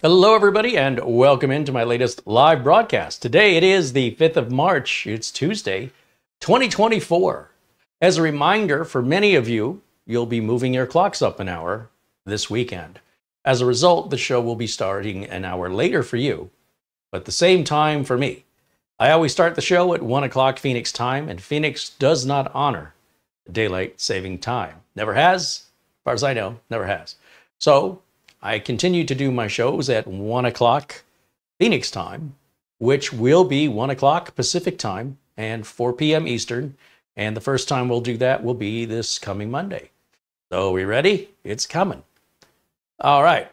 Hello, everybody, and welcome into my latest live broadcast. Today it is the 5th of March. It's Tuesday, 2024. As a reminder, for many of you, you'll be moving your clocks up an hour this weekend. As a result, the show will be starting an hour later for you, but the same time for me. I always start the show at 1 o'clock Phoenix time, and Phoenix does not honor daylight saving time. Never has, as far as I know, never has. So I continue to do my shows at 1 o'clock Phoenix time, which will be 1 o'clock Pacific time and 4 p.m. Eastern. And the first time we'll do that will be this coming Monday. So we ready? It's coming. All right.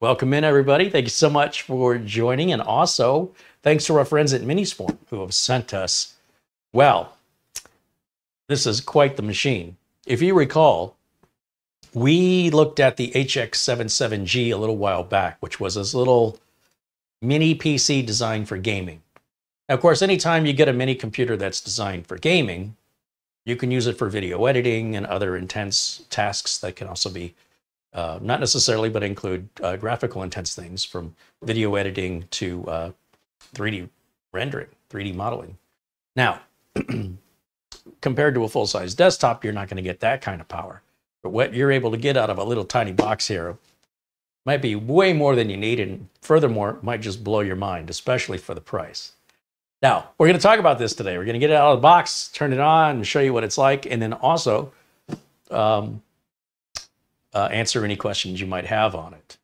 Welcome in, everybody. Thank you so much for joining. And also, thanks to our friends at Minisforum who have sent us, well, this is quite the machine. If you recall, we looked at the HX100G a little while back, which was this little mini PC designed for gaming. Now, of course, anytime you get a mini computer that's designed for gaming, you can use it for video editing and other intense tasks that can also be, not necessarily, but include graphical intense things from video editing to 3D rendering, 3D modeling. Now, compared to a full-size desktop, you're not going to get that kind of power. But what you're able to get out of a little tiny box here might be way more than you need, and furthermore, might just blow your mind, especially for the price. Now, we're going to talk about this today. We're going to get it out of the box, turn it on, and show you what it's like, and then also answer any questions you might have on it.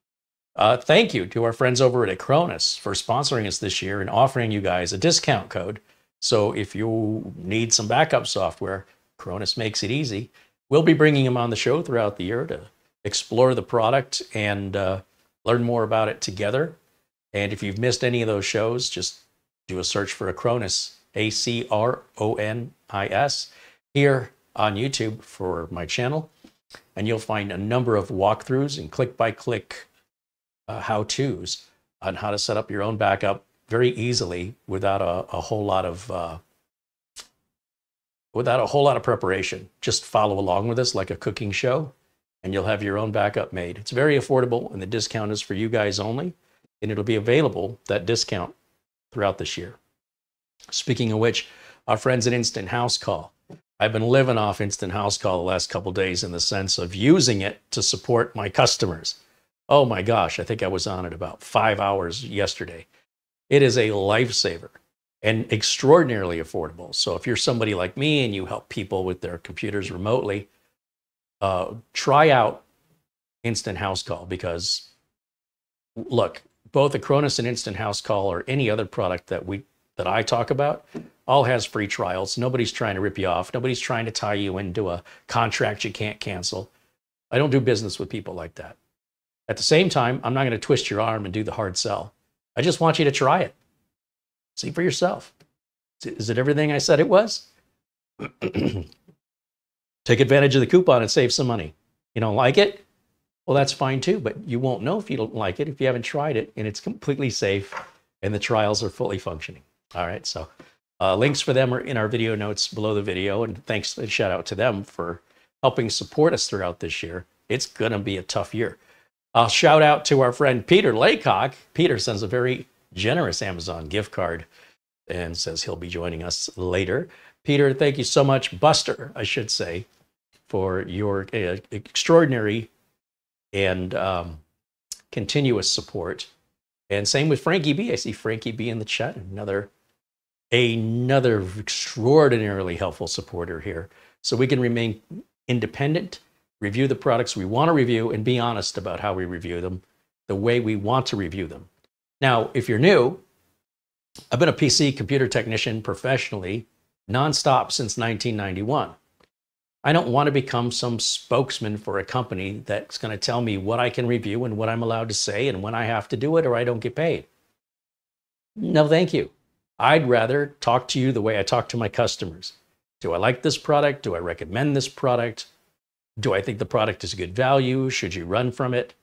Thank you to our friends over at Acronis for sponsoring us this year and offering you guys a discount code. So if you need some backup software, Acronis makes it easy. We'll be bringing them on the show throughout the year to explore the product and learn more about it together. And if you've missed any of those shows, just do a search for Acronis, A-C-R-O-N-I-S, here on YouTube for my channel. And you'll find a number of walkthroughs and click-by-click how-tos on how to set up your own backup very easily without a whole lot of preparation. Just follow along with us like a cooking show, and you'll have your own backup made. It's very affordable, and the discount is for you guys only, and it'll be available, that discount, throughout this year. Speaking of which, our friends at Instant House Call. I've been living off Instant House Call the last couple days in the sense of using it to support my customers. Oh my gosh, I think I was on it about 5 hours yesterday. It is a lifesaver and extraordinarily affordable. So if you're somebody like me and you help people with their computers remotely, try out Instant House Call, because look, both Acronis and Instant House Call or any other product that I talk about all has free trials. Nobody's trying to rip you off. Nobody's trying to tie you into a contract you can't cancel. I don't do business with people like that. At the same time, I'm not going to twist your arm and do the hard sell. I just want you to try it. See for yourself. Is it everything I said it was? Take advantage of the coupon and save some money. You don't like it? Well, that's fine too, but you won't know if you don't like it if you haven't tried it, and it's completely safe and the trials are fully functioning. All right, so links for them are in our video notes below the video, and thanks and shout out to them for helping support us throughout this year. It's gonna be a tough year. I'll shout out to our friend Peter Laycock. Peter sends a very generous Amazon gift card and says he'll be joining us later. Peter, thank you so much, Buster, I should say, for your extraordinary and continuous support. And same with Frankie B. I see Frankie B in the chat, another extraordinarily helpful supporter here. So we can remain independent, review the products we want to review, and be honest about how we review them, the way we want to review them. Now, if you're new, I've been a PC computer technician professionally nonstop since 1991. I don't want to become some spokesman for a company that's going to tell me what I can review and what I'm allowed to say and when I have to do it or I don't get paid. No, thank you. I'd rather talk to you the way I talk to my customers. Do I like this product? Do I recommend this product? Do I think the product is good value? Should you run from it?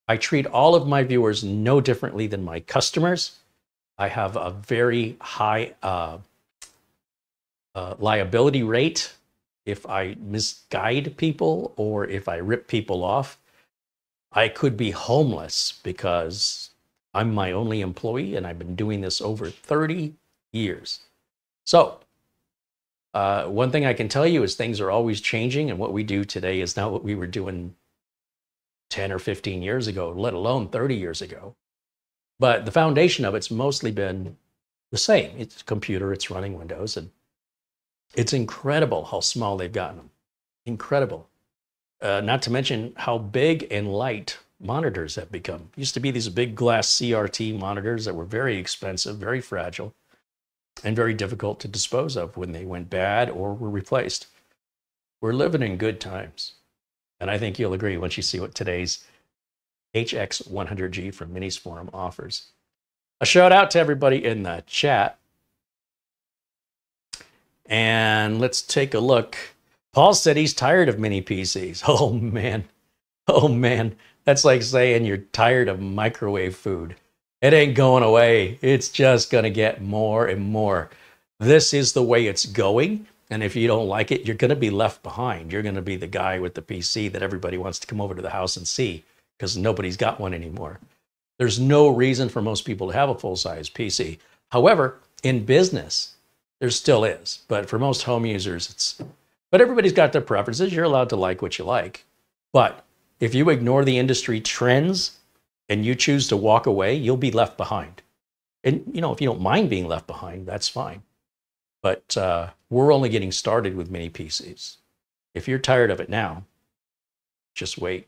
I treat all of my viewers no differently than my customers. I have a very high liability rate if I misguide people or if I rip people off. I could be homeless because I'm my only employee and I've been doing this over 30 years. So one thing I can tell you is things are always changing, and what we do today is not what we were doing 10 or 15 years ago, let alone 30 years ago. But the foundation of it's mostly been the same. It's a computer, it's running Windows, and it's incredible how small they've gotten them. Incredible. Not to mention how big and light monitors have become. Used to be these big glass CRT monitors that were very expensive, very fragile, and very difficult to dispose of when they went bad or were replaced. We're living in good times. And I think you'll agree once you see what today's HX100G from Minisforum offers. A shout out to everybody in the chat. And let's take a look. Paul said he's tired of mini PCs. Oh man. Oh man. That's like saying you're tired of microwave food. It ain't going away. It's just going to get more and more. This is the way it's going. And if you don't like it, you're going to be left behind. You're going to be the guy with the PC that everybody wants to come over to the house and see because nobody's got one anymore. There's no reason for most people to have a full-size PC. However, in business, there still is. But for most home users, it's... But everybody's got their preferences. You're allowed to like what you like. But if you ignore the industry trends and you choose to walk away, you'll be left behind. And, you know, if you don't mind being left behind, that's fine. But we're only getting started with mini PCs. If you're tired of it now, just wait.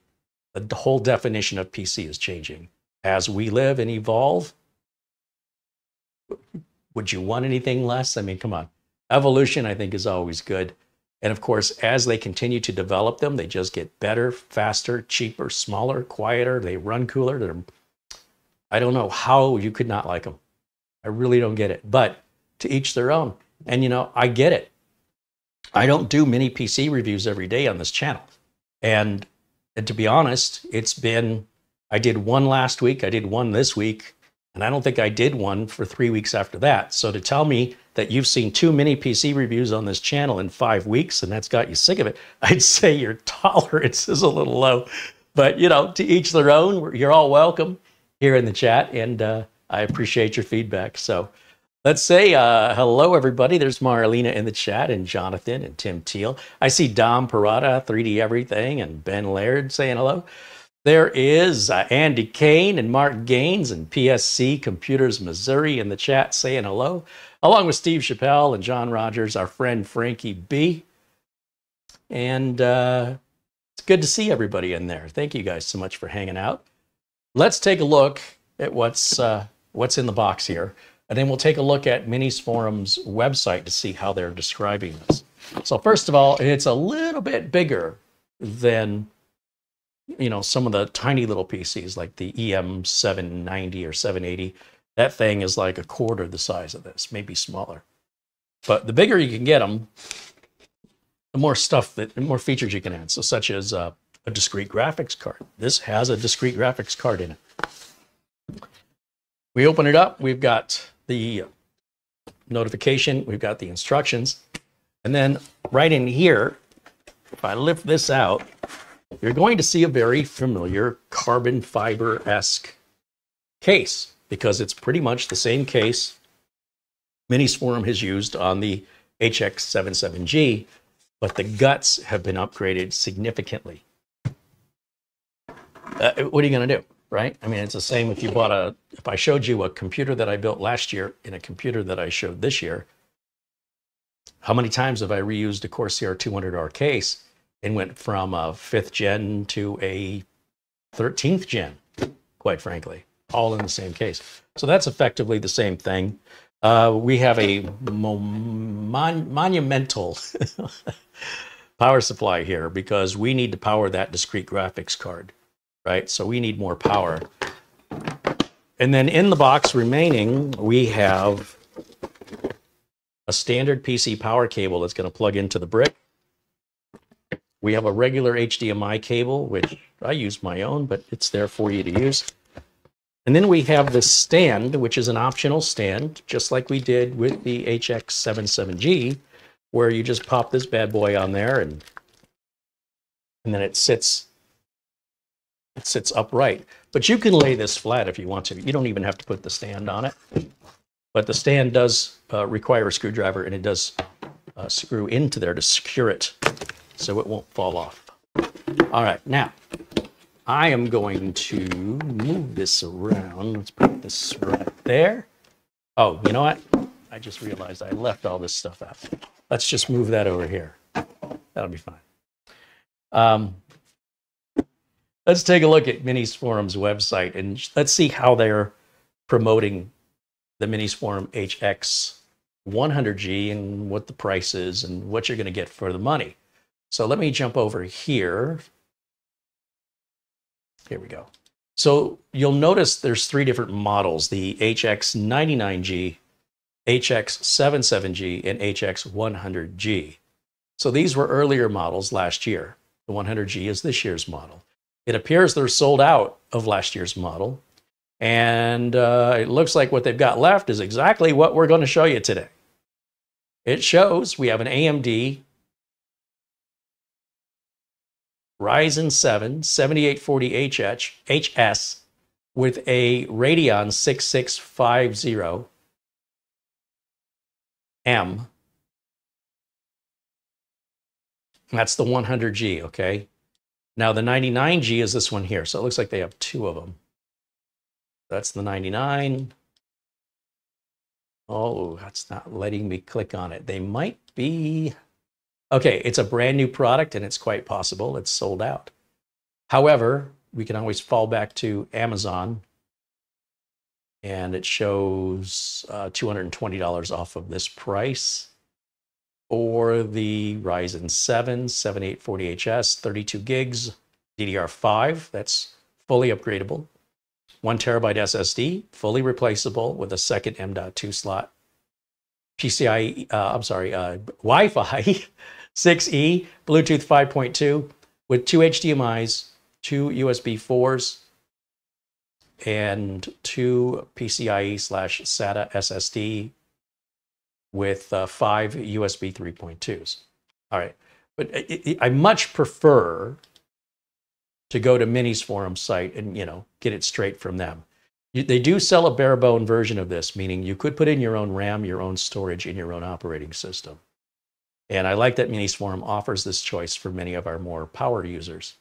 The whole definition of PC is changing. As we live and evolve, would you want anything less? I mean, come on. Evolution, I think, is always good. And of course, as they continue to develop them, they just get better, faster, cheaper, smaller, quieter. They run cooler. I don't know how you could not like them. I really don't get it. But to each their own. And, you know, I get it. I don't do mini PC reviews every day on this channel. And to be honest, I did one last week. I did one this week. And I don't think I did one for 3 weeks after that. So to tell me that you've seen 2 mini PC reviews on this channel in 5 weeks and that's got you sick of it, I'd say your tolerance is a little low. But, you know, to each their own. You're all welcome here in the chat. And I appreciate your feedback. So let's say hello, everybody. There's Marlena in the chat and Jonathan and Tim Teal. I see Dom Parada, 3D Everything, and Ben Laird saying hello. There is Andy Kane and Mark Gaines and PSC Computers Missouri in the chat saying hello, along with Steve Chappelle and John Rogers, our friend Frankie B. And it's good to see everybody in there. Thank you guys so much for hanging out. Let's take a look at what's in the box here. And then we'll take a look at Minisforum's website to see how they're describing this. So first of all, it's a little bit bigger than, you know, some of the tiny little PCs like the EM790 or 780. That thing is like a quarter the size of this, maybe smaller. But the bigger you can get them, the more more features you can add. So such as a discrete graphics card. This has a discrete graphics card in it. We open it up, we've got the notification, we've got the instructions, and then right in here, if I lift this out, you're going to see a very familiar carbon fiber-esque case, because it's pretty much the same case Minisforum has used on the HX77G, but the guts have been upgraded significantly. What are you going to do? Right? I mean, it's the same if you bought if I showed you a computer that I built last year and a computer that I showed this year, how many times have I reused a Corsair 200R case and went from a 5th gen to a 13th gen, quite frankly, all in the same case. So that's effectively the same thing. We have a monumental power supply here because we need to power that discrete graphics card. Right? So we need more power. And then in the box remaining, we have a standard PC power cable that's going to plug into the brick. We have a regular HDMI cable, which I use my own, but it's there for you to use. And then we have this stand, which is an optional stand, just like we did with the HX77G, where you just pop this bad boy on there and then it sits It sits upright. But you can lay this flat if you want to. You don't even have to put the stand on it. But the stand does require a screwdriver, and it does screw into there to secure it so it won't fall off. All right, now I am going to move this around. Let's put this right there. Oh, you know what? I just realized I left all this stuff out. Let's just move that over here. That'll be fine. Let's take a look at Minisforum's website, and let's see how they're promoting the Minisforum HX100G and what the price is and what you're going to get for the money. So let me jump over here. Here we go. So you'll notice there's three different models: the HX99G, HX77G, and HX100G. So these were earlier models last year. The 100G is this year's model. It appears they're sold out of last year's model. And it looks like what they've got left is exactly what we're going to show you today. It shows we have an AMD Ryzen 7 7840HS HS with a Radeon 6650M. That's the 100G, okay? Now the 99G is this one here. So it looks like they have two of them. That's the 99. Oh, that's not letting me click on it. They might be... Okay, it's a brand new product, and it's quite possible it's sold out. However, we can always fall back to Amazon, and it shows $220 off of this price. Or the Ryzen 7 7840HS, 32 gigs, DDR5, that's fully upgradable. 1 terabyte SSD, fully replaceable with a second M.2 slot. Wi-Fi 6E, Bluetooth 5.2 with 2 HDMIs, 2 USB 4s, and 2 PCIe/SATA SSD with 5 USB 3.2s. All right, but I much prefer to go to Minisforum's site and, you know, get it straight from them. They do sell a bare bone version of this, meaning you could put in your own RAM, your own storage, and your own operating system. And I like that Minisforum offers this choice for many of our more power users.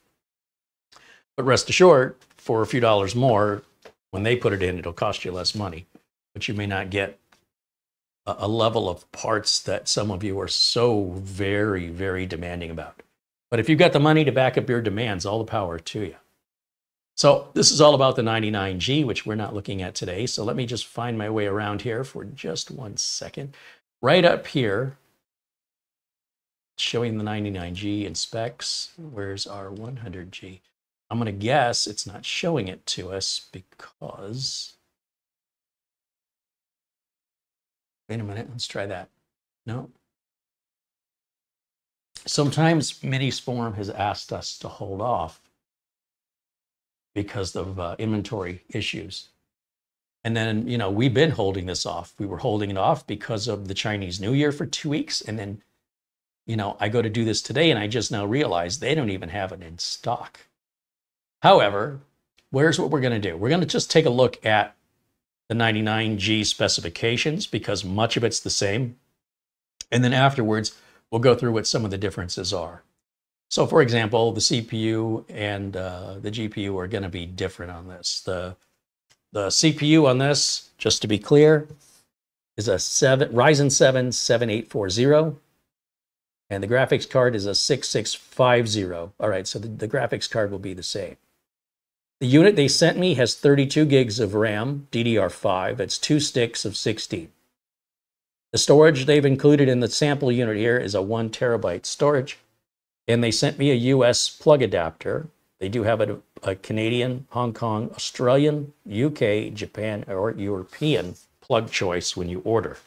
But rest assured, for a few dollars more, when they put it in, it'll cost you less money, but you may not get a level of parts that some of you are so very, very demanding about. But if you've got the money to back up your demands, all the power to you. So this is all about the 99G, which we're not looking at today. So let me just find my way around here for just 1 second. Right up here, showing the 99G in specs. Where's our 100G? I'm going to guess it's not showing it to us because... Wait a minute, let's try that. No. Sometimes Minisforum has asked us to hold off because of inventory issues. And then, you know, we've been holding this off. We were holding it off because of the Chinese New Year for 2 weeks. And then, you know, I go to do this today and I just now realize they don't even have it in stock. However, here's what we're going to do. We're going to just take a look at the 99G specifications because much of it's the same. And then afterwards, we'll go through what some of the differences are. So for example, the CPU and the GPU are going to be different on this. The CPU on this, just to be clear, is a Ryzen 7 7840. And the graphics card is a 6650. All right, so the graphics card will be the same. The unit they sent me has 32 gigs of RAM, DDR5. It's 2 sticks of 16. The storage they've included in the sample unit here is a 1 terabyte storage. And they sent me a US plug adapter. They do have a Canadian, Hong Kong, Australian, UK, Japan, or European plug choice when you order.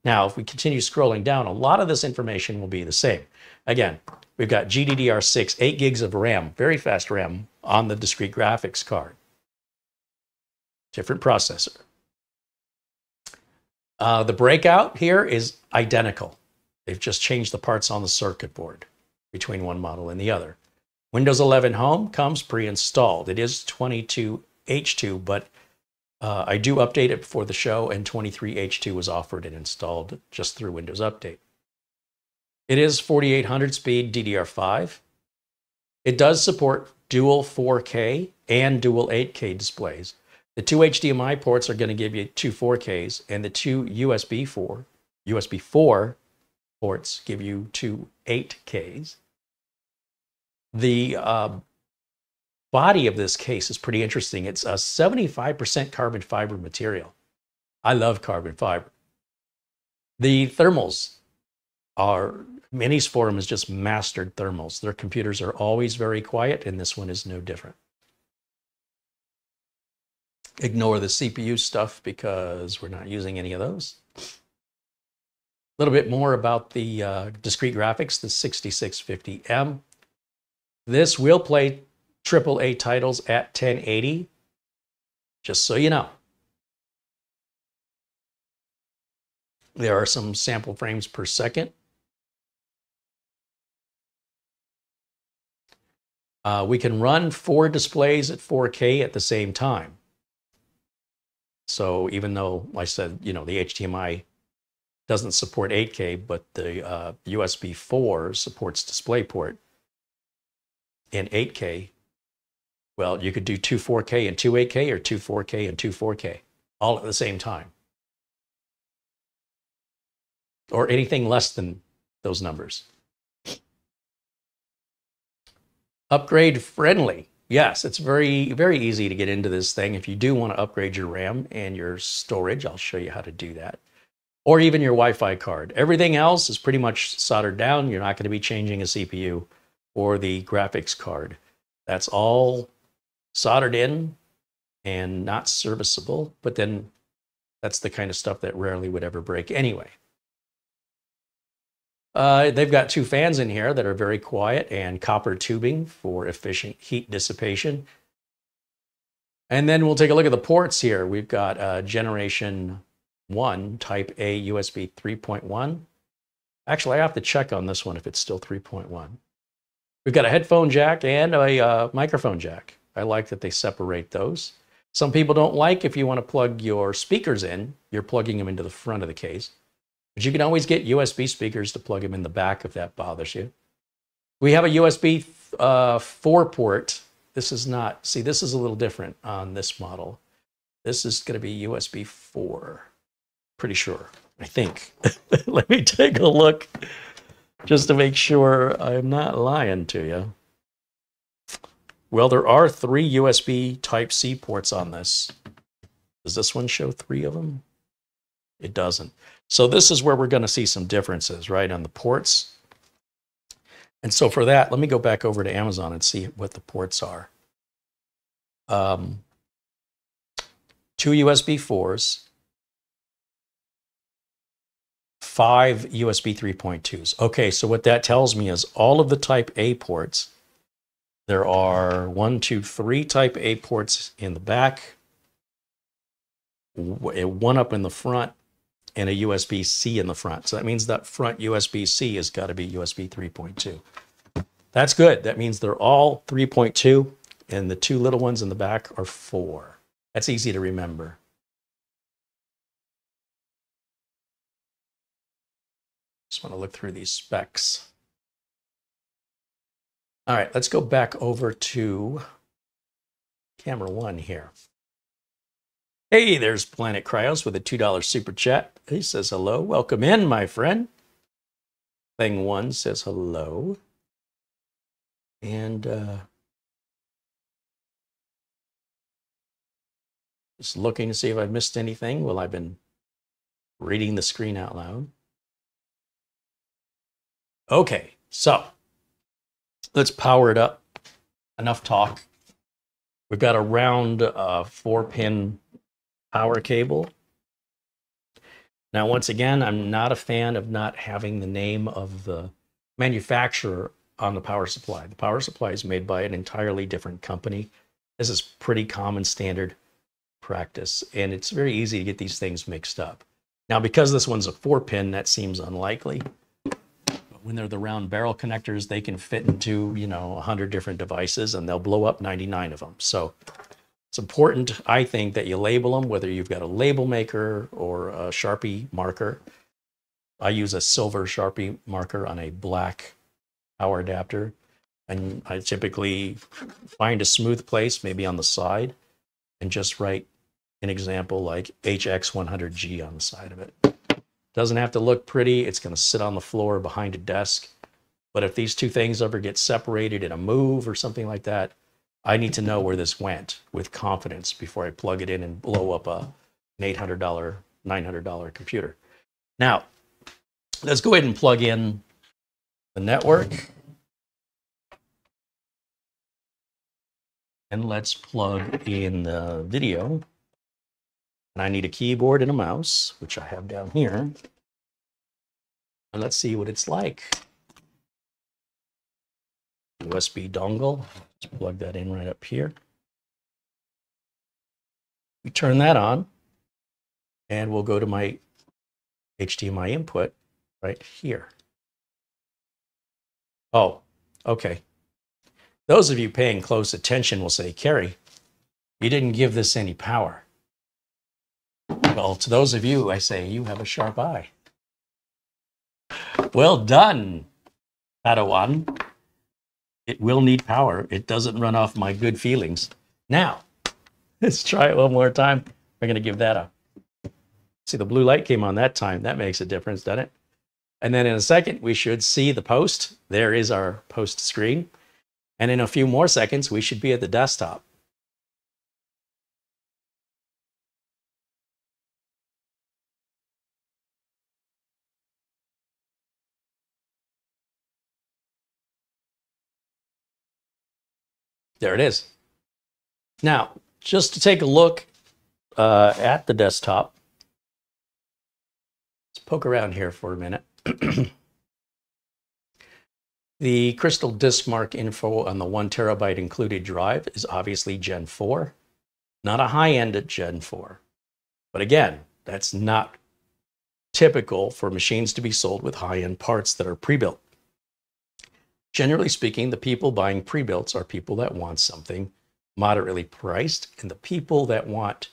Now, if we continue scrolling down, a lot of this information will be the same. Again, we've got GDDR6, 8 gigs of RAM, very fast RAM, on the discrete graphics card. Different processor. The breakout here is identical. They've just changed the parts on the circuit board between one model and the other. Windows 11 Home comes pre-installed. It is 22H2, but I do update it before the show, and 23H2 was offered and installed just through Windows Update. It is 4800 speed DDR5. It does support dual 4K and dual 8K displays. The two HDMI ports are going to give you two 4Ks, and the two USB 4 ports give you two 8Ks. The body of this case is pretty interesting. It's a 75% carbon fiber material. I love carbon fiber. The thermals are, Minisforum has just mastered thermals. Their computers are always very quiet, and this one is no different. Ignore the CPU stuff because we're not using any of those. A little bit more about the discrete graphics, the 6650M. This will play AAA titles at 1080, just so you know. There are some sample frames per second. We can run 4 displays at 4K at the same time. So even though I said, you know, the HDMI doesn't support 8K, but the USB 4 supports DisplayPort in 8K, well, you could do 2 4K and 2 8K, or 2 4K and 2 4K, all at the same time. Or anything less than those numbers. Upgrade friendly. Yes, it's very, very easy to get into this thing. If you do want to upgrade your RAM and your storage, I'll show you how to do that. Or even your Wi-Fi card. Everything else is pretty much soldered down. You're not going to be changing a CPU or the graphics card. That's all soldered in and not serviceable. But then that's the kind of stuff that rarely would ever break anyway. They've got 2 fans in here that are very quiet, and copper tubing for efficient heat dissipation. And then we'll take a look at the ports here. We've got Generation 1 Type A USB 3.1. Actually, I have to check on this one if it's still 3.1. We've got a headphone jack and a microphone jack. I like that they separate those. Some people don't like, if you want to plug your speakers in, you're plugging them into the front of the case. But you can always get USB speakers to plug them in the back if that bothers you. We have a USB 4 port. This is not, see, this is a little different on this model. This is going to be USB 4. Pretty sure, I think. Let me take a look just to make sure I'm not lying to you. Well, there are 3 USB Type-C ports on this. Does this one show 3 of them? It doesn't. So this is where we're going to see some differences, right, on the ports. And so for that, let me go back over to Amazon and see what the ports are. 2 USB 4s, 5 USB 3.2s. Okay, so what that tells me is all of the Type A ports, there are 1, 2, 3 Type A ports in the back, 1 up in the front, and a USB-C in the front. So that means that front USB-C has got to be USB 3.2. That's good. That means they're all 3.2, and the 2 little ones in the back are 4. That's easy to remember. Just want to look through these specs. All right, let's go back over to camera 1 here. Hey, there's Planet Cryos with a $2 super chat. He says hello. Welcome in, my friend. Thing 1 says hello. And just looking to see if I missed anything while I've been reading the screen out loud. Okay, so let's power it up. Enough talk. We've got a round 4-pin power cable. Now, once again, I'm not a fan of not having the name of the manufacturer on the power supply. The power supply is made by an entirely different company. This is pretty common standard practice, and it's very easy to get these things mixed up. Now, because this one's a 4-pin, that seems unlikely. when they're the round barrel connectors, they can fit into, 100 different devices, and they'll blow up 99 of them. So it's important, I think, that you label them, whether you've got a label maker or a Sharpie marker. I use a silver Sharpie marker on a black power adapter, and I typically find a smooth place, maybe on the side, and just write an example like HX100G on the side of it. Doesn't have to look pretty. It's going to sit on the floor behind a desk. But if these two things ever get separated in a move or something like that, I need to know where this went with confidence before I plug it in and blow up an $800, $900 computer. Now, let's go ahead and plug in the network. And let's plug in the video. And I need a keyboard and a mouse, which I have down here. And let's see what it's like. USB dongle. Let's plug that in right up here. We turn that on, and we'll go to my HDMI input right here. Oh, okay. Those of you paying close attention will say, Carey, you didn't give this any power. Well, to those of you, I say, you have a sharp eye. Well done, Padawan. It will need power. It doesn't run off my good feelings. Now, let's try it one more time. We're going to give that a... See, the blue light came on that time. That makes a difference, doesn't it? And then in a second, we should see the post. There is our post screen. And in a few more seconds, we should be at the desktop. There it is. Now, just to take a look at the desktop, let's poke around here for a minute. The Crystal Disk Mark info on the 1 terabyte included drive is obviously Gen 4, not a high-end at Gen 4. But again, that's not typical for machines to be sold with high-end parts that are pre-built. Generally speaking, the people buying pre-builts are people that want something moderately priced, and the people that want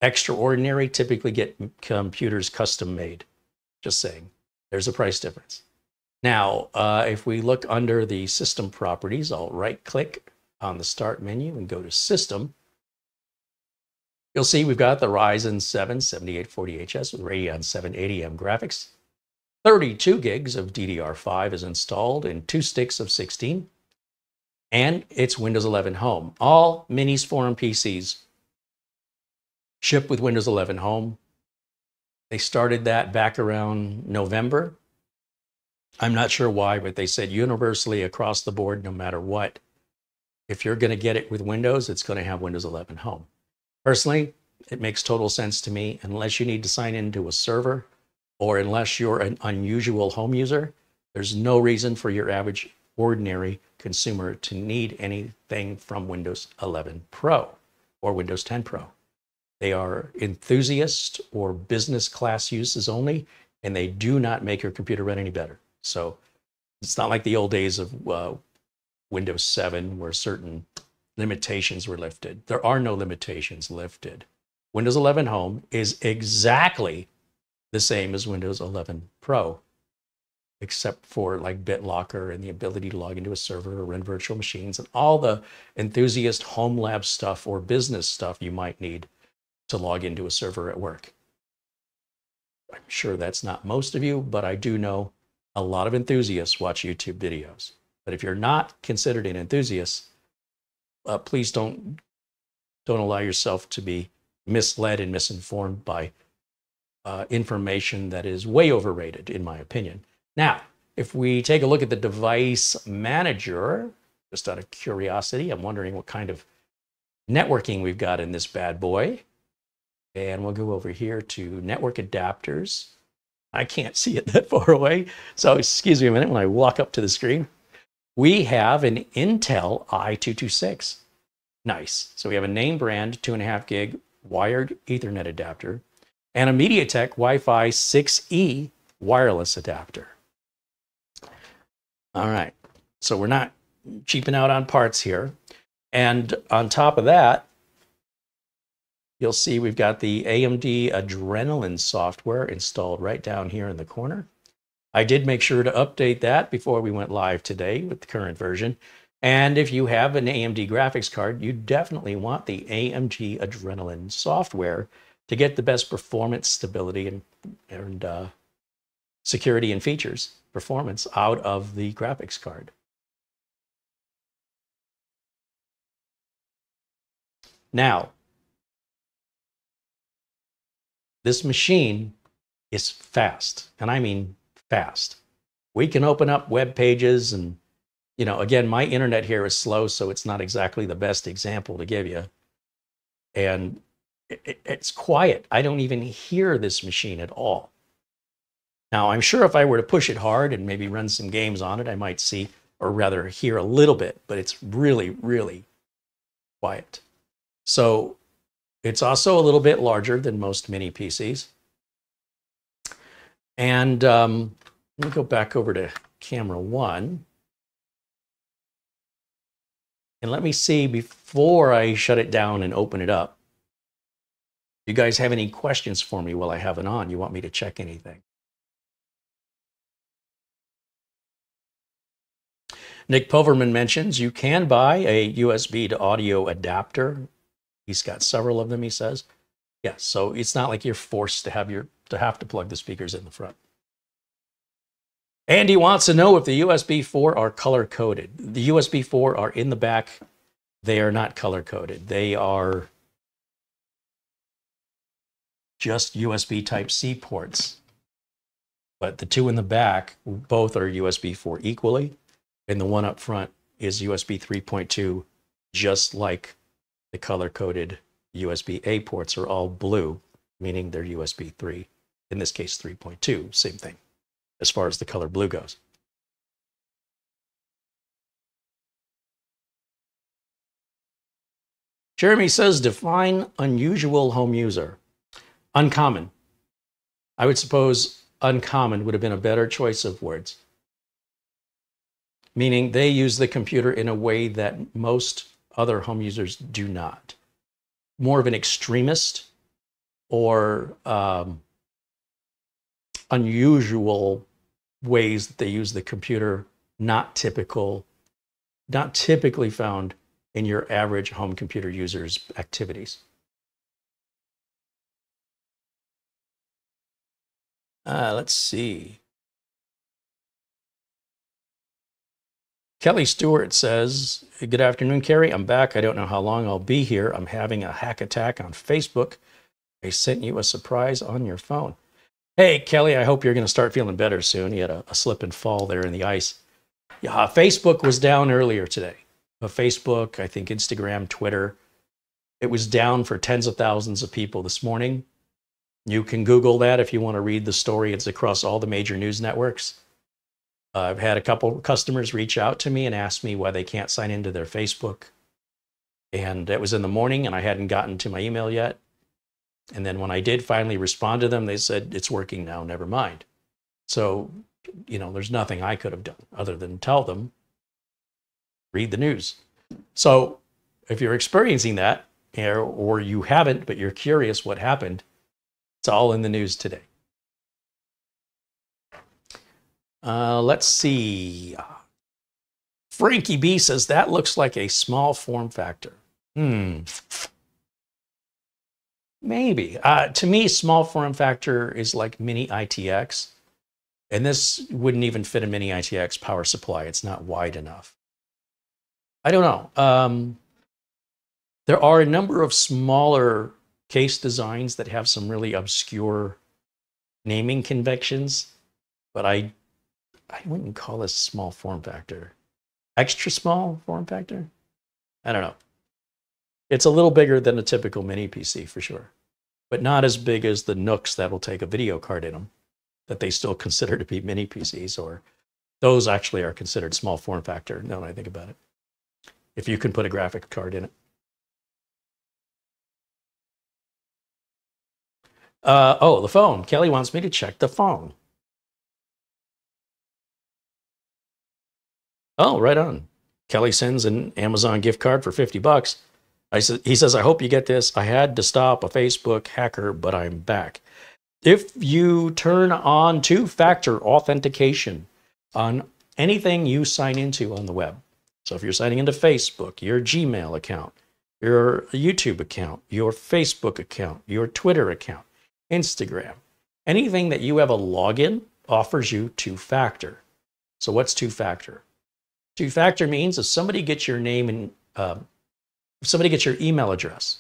extraordinary typically get computers custom made. Just saying, there's a price difference. Now, if we look under the system properties, I'll right-click on the Start menu and go to System. You'll see we've got the Ryzen 7 7840HS with Radeon 780M graphics. 32 gigs of DDR5 is installed in 2 sticks of 16. And it's Windows 11 Home. All Minisforum PCs ship with Windows 11 Home. They started that back around November. I'm not sure why, but they said universally across the board, no matter what, if you're going to get it with Windows, it's going to have Windows 11 Home. Personally, it makes total sense to me, unless you need to sign into a server or unless you're an unusual home user. There's no reason for your average ordinary consumer to need anything from Windows 11 Pro or Windows 10 Pro. They are enthusiast or business class uses only, and they do not make your computer run any better. So it's not like the old days of Windows 7 where certain limitations were lifted. There are no limitations lifted. Windows 11 Home is exactly the same as Windows 11 Pro, except for like BitLocker and the ability to log into a server or run virtual machines and all the enthusiast home lab stuff or business stuff you might need to log into a server at work. I'm sure that's not most of you, but I do know a lot of enthusiasts watch YouTube videos. But if you're not considered an enthusiast, please don't allow yourself to be misled and misinformed by information that is way overrated, in my opinion. Now, if we take a look at the device manager, just out of curiosity, I'm wondering what kind of networking we've got in this bad boy. And we'll go over here to network adapters. I can't see it that far away, so excuse me a minute when I walk up to the screen. We have an Intel i226. Nice. So we have a name brand 2.5 gig wired Ethernet adapter and a MediaTek Wi-Fi 6E wireless adapter. All right. So we're not cheaping out on parts here. And on top of that, you'll see we've got the AMD Adrenalin software installed right down here in the corner. I did make sure to update that before we went live today with the current version. And if you have an AMD graphics card, you definitely want the AMD Adrenalin software to get the best performance, stability, and security and features, performance out of the graphics card. Now, this machine is fast, and I mean fast. We can open up web pages and, you know, again, my internet here is slow, so it's not exactly the best example to give you. And it's quiet. I don't even hear this machine at all. Now, I'm sure if I were to push it hard and maybe run some games on it, I might see, or rather hear a little bit, but it's really, really quiet. So it's also a little bit larger than most mini PCs. And let me go back over to camera 1. And let me see, before I shut it down and open it up, you guys have any questions for me while I have it on? You want me to check anything? Nick Poverman mentions you can buy a USB to audio adapter. He's got several of them, he says. Yeah, so it's not like you're forced to have to plug the speakers in the front. Andy wants to know if the USB 4 are color-coded. The USB 4 are in the back. They are not color-coded. They are just USB Type-C ports. But the two in the back, both are USB 4 equally. And the one up front is USB 3.2, just like the color-coded USB-A ports are all blue, meaning they're USB 3. In this case, 3.2, same thing, as far as the color blue goes. Jeremy says, define unusual home user. Uncommon. I would suppose uncommon would have been a better choice of words. Meaning they use the computer in a way that most other home users do not. More of an extremist or unusual ways that they use the computer, not typically found in your average home computer user's activities. Let's see. Kelly Stewart says, good afternoon, Carey. I'm back. I don't know how long I'll be here. I'm having a hack attack on Facebook. I sent you a surprise on your phone. Hey, Kelly, I hope you're going to start feeling better soon. You had a slip and fall there in the ice. Yeah, Facebook was down earlier today. Facebook, I think Instagram, Twitter. It was down for tens of thousands of people this morning. You can Google that if you want to read the story. It's across all the major news networks. I've had a couple customers reach out to me and ask me why they can't sign into their Facebook. And it was in the morning and I hadn't gotten to my email yet. And then when I did finally respond to them, they said, it's working now, never mind. So, you know, there's nothing I could have done other than tell them, read the news. So if you're experiencing that, or you haven't, but you're curious what happened, it's all in the news today. Let's see. Frankie B says, that looks like a small form factor. Maybe. To me, small form factor is like mini ITX. And this wouldn't even fit a mini ITX power supply. It's not wide enough. I don't know. There are a number of smaller case designs that have some really obscure naming conventions, but I wouldn't call this small form factor. Extra small form factor? I don't know. It's a little bigger than a typical mini PC for sure, but not as big as the Nooks that will take a video card in them that they still consider to be mini PCs, or those actually are considered small form factor now that I think about it, if you can put a graphic card in it. Oh, the phone. Kelly wants me to check the phone. Oh, right on. Kelly sends an Amazon gift card for 50 bucks. He says, I hope you get this. I had to stop a Facebook hacker, but I'm back. If you turn on two-factor authentication on anything you sign into on the web, so if you're signing into Facebook, your Gmail account, your YouTube account, your Facebook account, your Twitter account, Instagram, anything that you have a login offers you two-factor. So what's two-factor? Two-factor means if somebody gets your name and if somebody gets your email address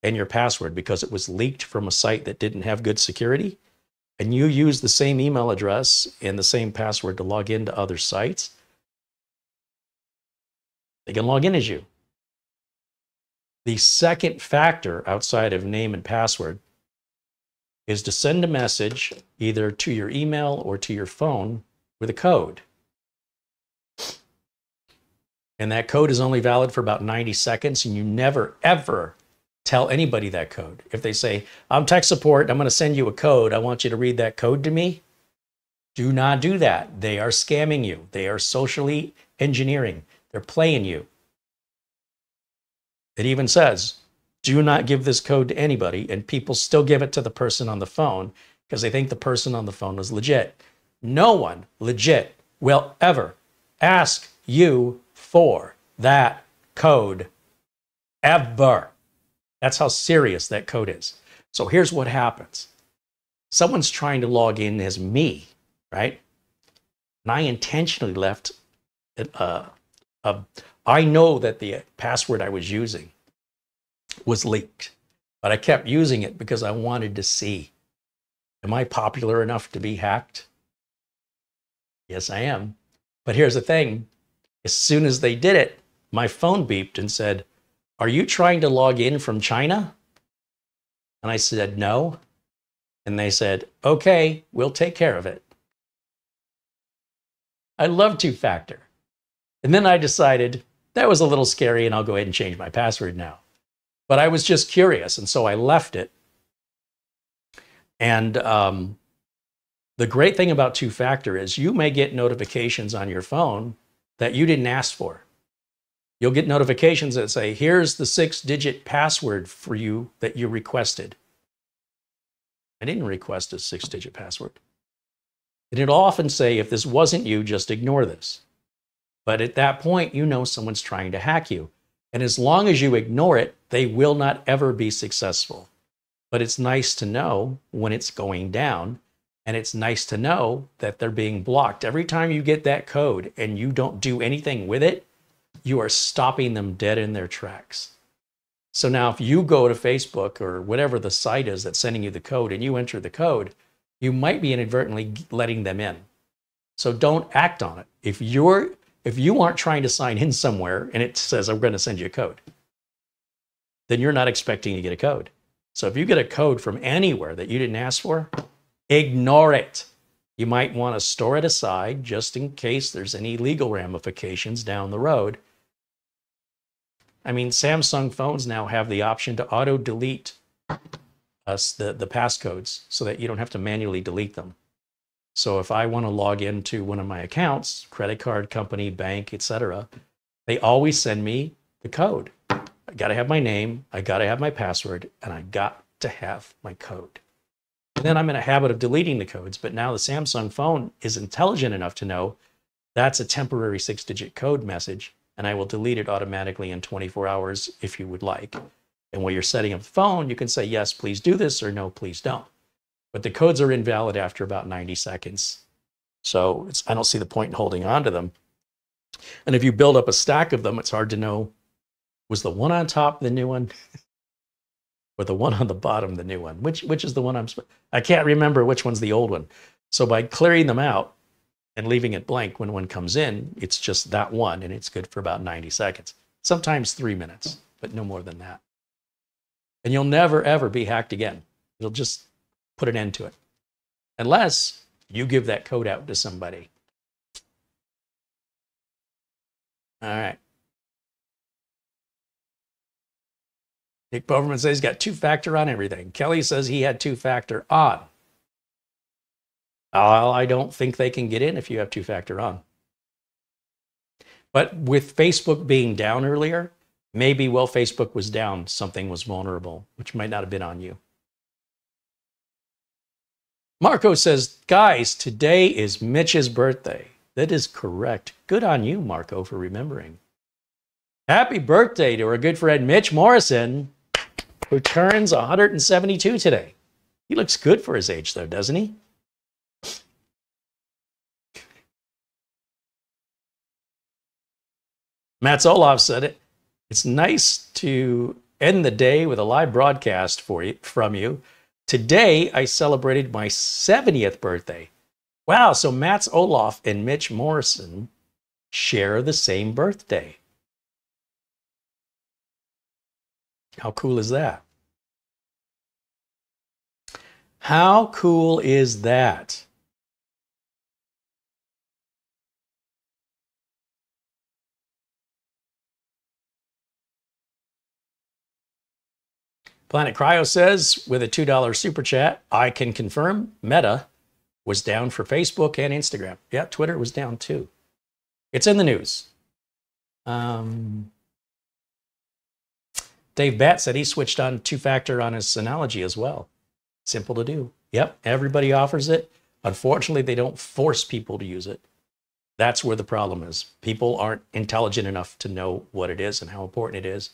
and your password because it was leaked from a site that didn't have good security, and you use the same email address and the same password to log into other sites, they can log in as you. The second factor outside of name and password is to send a message either to your email or to your phone with a code. And that code is only valid for about 90 seconds, and you never, ever tell anybody that code. If they say, I'm tech support, I'm going to send you a code, I want you to read that code to me, do not do that. They are scamming you. They are socially engineering. They're playing you. It even says, do not give this code to anybody, and people still give it to the person on the phone because they think the person on the phone is legit. No one legit will ever ask you for that code, ever. That's how serious that code is. So here's what happens. Someone's trying to log in as me, right? And I intentionally left I know that the password I was using was leaked, but I kept using it because I wanted to see, am I popular enough to be hacked? Yes, I am. But here's the thing. As soon as they did it, my phone beeped and said, are you trying to log in from China? And I said, no. And they said, okay, we'll take care of it. I love two-factor. And then I decided that was a little scary and I'll go ahead and change my password now. But I was just curious, and so I left it. And the great thing about two-factor is you may get notifications on your phone that you didn't ask for. You'll get notifications that say, here's the 6-digit password for you that you requested. I didn't request a 6-digit password. And it'll often say, if this wasn't you, just ignore this. But at that point, you know someone's trying to hack you. And as long as you ignore it, they will not ever be successful. But it's nice to know when it's going down. And it's nice to know that they're being blocked. Every time you get that code and you don't do anything with it, you are stopping them dead in their tracks. So now if you go to Facebook or whatever the site is that's sending you the code and you enter the code, you might be inadvertently letting them in. So don't act on it. If you aren't trying to sign in somewhere and it says, I'm going to send you a code, then you're not expecting to get a code. So if you get a code from anywhere that you didn't ask for, ignore it. You might want to store it aside just in case there's any legal ramifications down the road. I mean, Samsung phones now have the option to auto-delete the passcodes so that you don't have to manually delete them. So if I want to log into one of my accounts, credit card company, bank, etc., they always send me the code. I got to have my name, I got to have my password, and I got to have my code. And then I'm in a habit of deleting the codes, but now the Samsung phone is intelligent enough to know that's a temporary 6-digit code message, and I will delete it automatically in 24 hours if you would like. And while you're setting up the phone, you can say, yes, please do this, or no, please don't. But the codes are invalid after about 90 seconds. So I don't see the point in holding on to them. And if you build up a stack of them, it's hard to know, was the one on top the new one? Or the one on the bottom the new one? Which is the one I can't remember which one's the old one. So by clearing them out and leaving it blank when one comes in, it's just that one, and it's good for about 90 seconds. Sometimes 3 minutes, but no more than that. And you'll never, ever be hacked again. It'll just put an end to it. Unless you give that code out to somebody. All right. Nick Boverman says he's got two-factor on everything. Kelly says he had two-factor on. I don't think they can get in if you have two-factor on. But with Facebook being down earlier, maybe while Facebook was down, something was vulnerable, which might not have been on you. Marco says, guys, today is Mitch's birthday. That is correct. Good on you, Marco, for remembering. Happy birthday to our good friend Mitch Morrison, who turns 172 today. He looks good for his age, though, doesn't he? Matt Zoloff said it. It's nice to end the day with a live broadcast from you. Today, I celebrated my 70th birthday. Wow, so Matt Zoloff and Mitch Morrison share the same birthday. How cool is that? How cool is that? Planet Cryo says, with a $2 super chat, I can confirm Meta was down for Facebook and Instagram. Yeah, Twitter was down too. It's in the news. Dave Batt said he switched on two-factor on his Synology as well. Simple to do. Yep, everybody offers it. Unfortunately, they don't force people to use it. That's where the problem is. People aren't intelligent enough to know what it is and how important it is.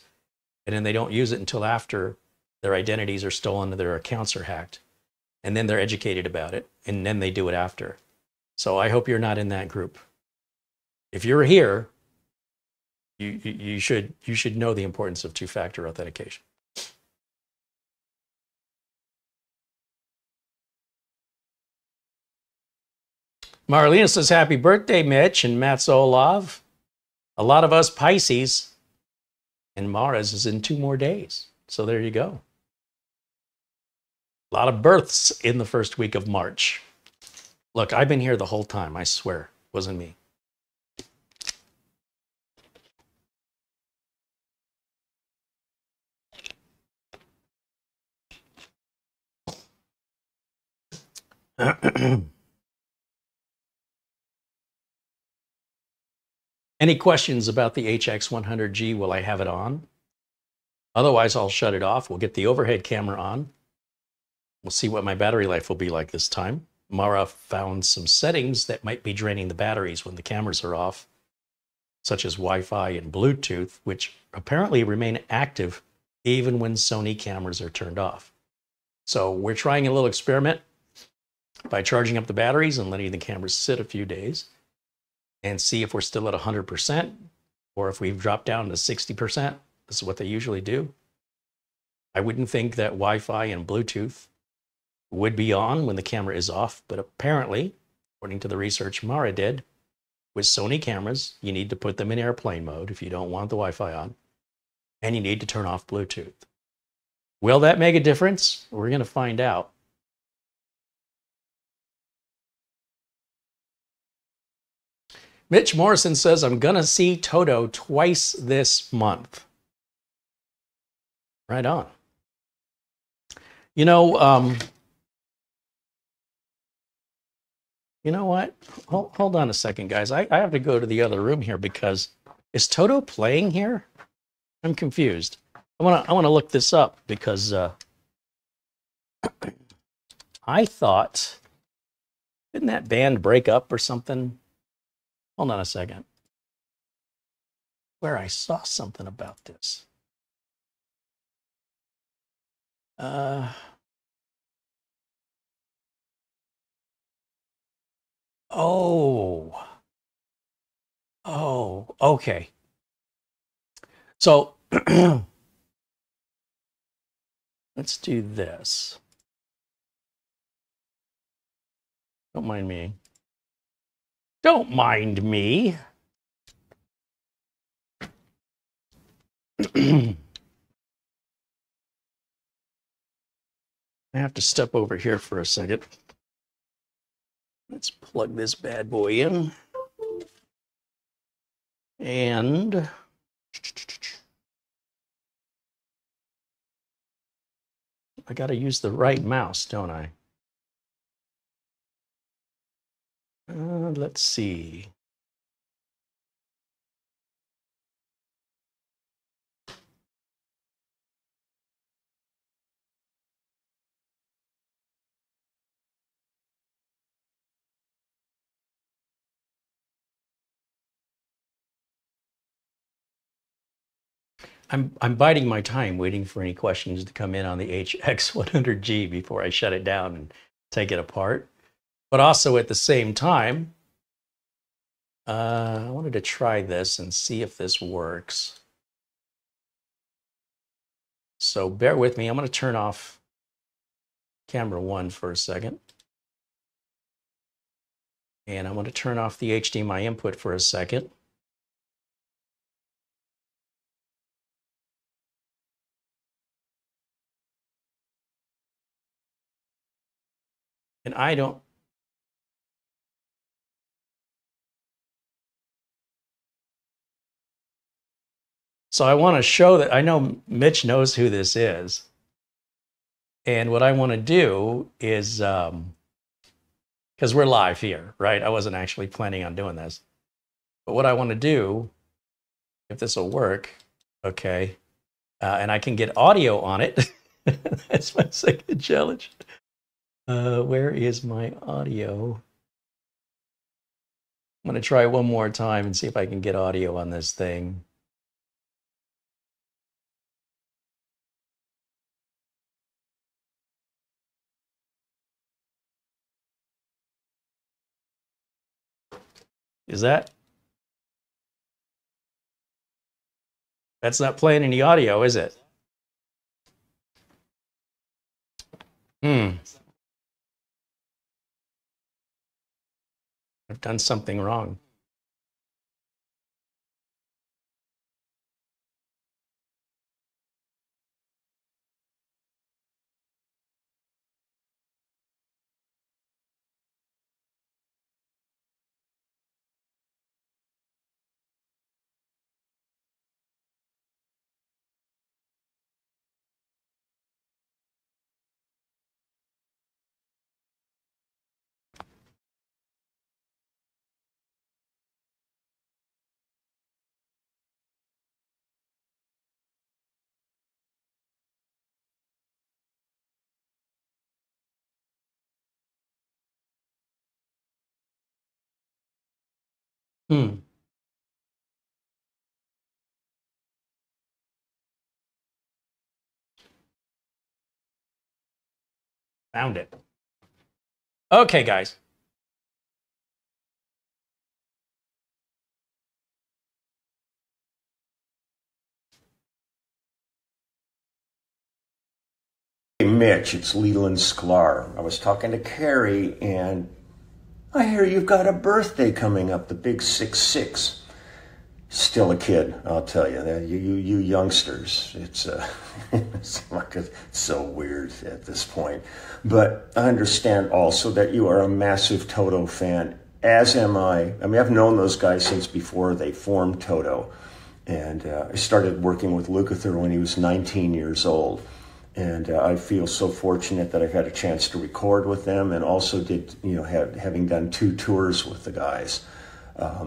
And then they don't use it until after their identities are stolen, their accounts are hacked. And then they're educated about it. And then they do it after. So I hope you're not in that group. If you're here, you should know the importance of two-factor authentication. Marlena says, happy birthday, Mitch and Matt Zolov. A lot of us Pisces, and Mars is in 2 more days. So there you go. A lot of births in the first week of March. Look, I've been here the whole time, I swear. It wasn't me. Any questions about the HX100G? Will I have it on? Otherwise, I'll shut it off. We'll get the overhead camera on. We'll see what my battery life will be like this time. Mara found some settings that might be draining the batteries when the cameras are off, such as Wi-Fi and Bluetooth, which apparently remain active even when Sony cameras are turned off. So we're trying a little experiment by charging up the batteries and letting the cameras sit a few days and see if we're still at 100% or if we've dropped down to 60%. This is what they usually do. I wouldn't think that Wi-Fi and Bluetooth would be on when the camera is off, but apparently, according to the research Mara did, with Sony cameras, you need to put them in airplane mode if you don't want the Wi-Fi on, and you need to turn off Bluetooth. Will that make a difference? We're going to find out. Mitch Morrison says, I'm going to see Toto twice this month. Right on. You know what? Hold on a second, guys. I have to go to the other room here because is Toto playing here? I'm confused. I want to look this up because I thought, didn't that band break up or something? Hold on a second. Where I saw something about this. Oh, okay. So let's do this. Don't mind me. Don't mind me. I have to step over here for a second. Let's plug this bad boy in. And I got to use the right mouse, don't I? Let's see. I'm biding my time, waiting for any questions to come in on the HX100G before I shut it down and take it apart. But also at the same time, I wanted to try this and see if this works. So bear with me. I'm going to turn off camera 1 for a second. And I'm going to turn off the HDMI input for a second. And I don't... So I want to show that, I know Mitch knows who this is. And what I want to do is, because we're live here, right? I wasn't actually planning on doing this. But what I want to do, if this will work, okay, and I can get audio on it. That's my second challenge. Where is my audio? I'm going to try one more time and see if I can get audio on this thing. Is that? That's not playing any audio, is it? I've done something wrong. Found it. Okay, guys. Hey Mitch, it's Leland Sklar. I was talking to Carey, and I hear you've got a birthday coming up, the big 6-6. Still a kid, I'll tell you. You youngsters, it's so weird at this point. But I understand also that you are a massive Toto fan, as am I. I mean, I've known those guys since before they formed Toto. And I started working with Lukather when he was 19 years old. And I feel so fortunate that I've had a chance to record with them, and also did, having done 2 tours with the guys.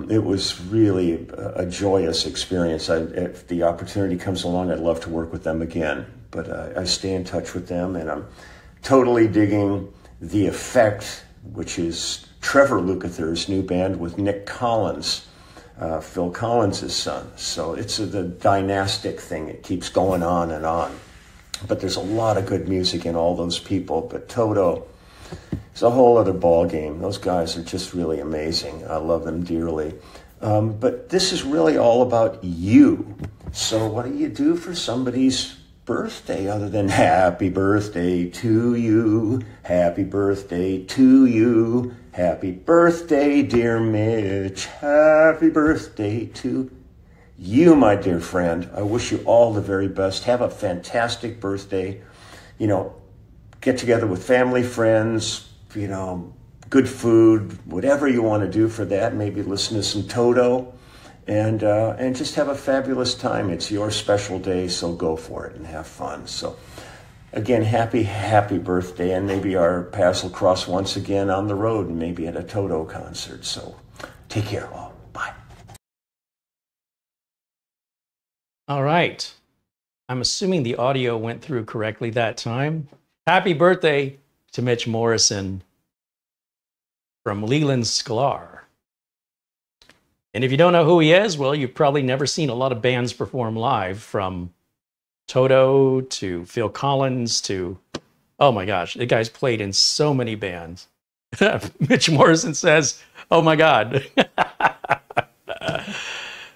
It was really a joyous experience. If the opportunity comes along, I'd love to work with them again. But I stay in touch with them, and I'm totally digging The Effect, which is Trevor Lukather's new band with Nick Collins, Phil Collins' son. So it's the dynastic thing. It keeps going on and on. But there's a lot of good music in all those people. But Toto, it's a whole other ball game. Those guys are just really amazing. I love them dearly. But this is really all about you. So what do you do for somebody's birthday other than happy birthday to you, happy birthday to you, happy birthday, dear Mitch, happy birthday to you, my dear friend. I wish you all the very best. Have a fantastic birthday. Get together with family, friends, good food, whatever you want to do for that. Maybe listen to some Toto and just have a fabulous time. It's your special day, so go for it and have fun. So again, happy birthday, and maybe our paths will cross once again on the road and maybe at a Toto concert. So take care all. Bye. All right. I'm assuming the audio went through correctly that time. Happy birthday to Mitch Morrison from Leland Sklar. And if you don't know who he is, well, you've probably never seen a lot of bands perform live, from Toto to Phil Collins to, oh my gosh, the guy's played in so many bands. Mitch Morrison says, oh my God.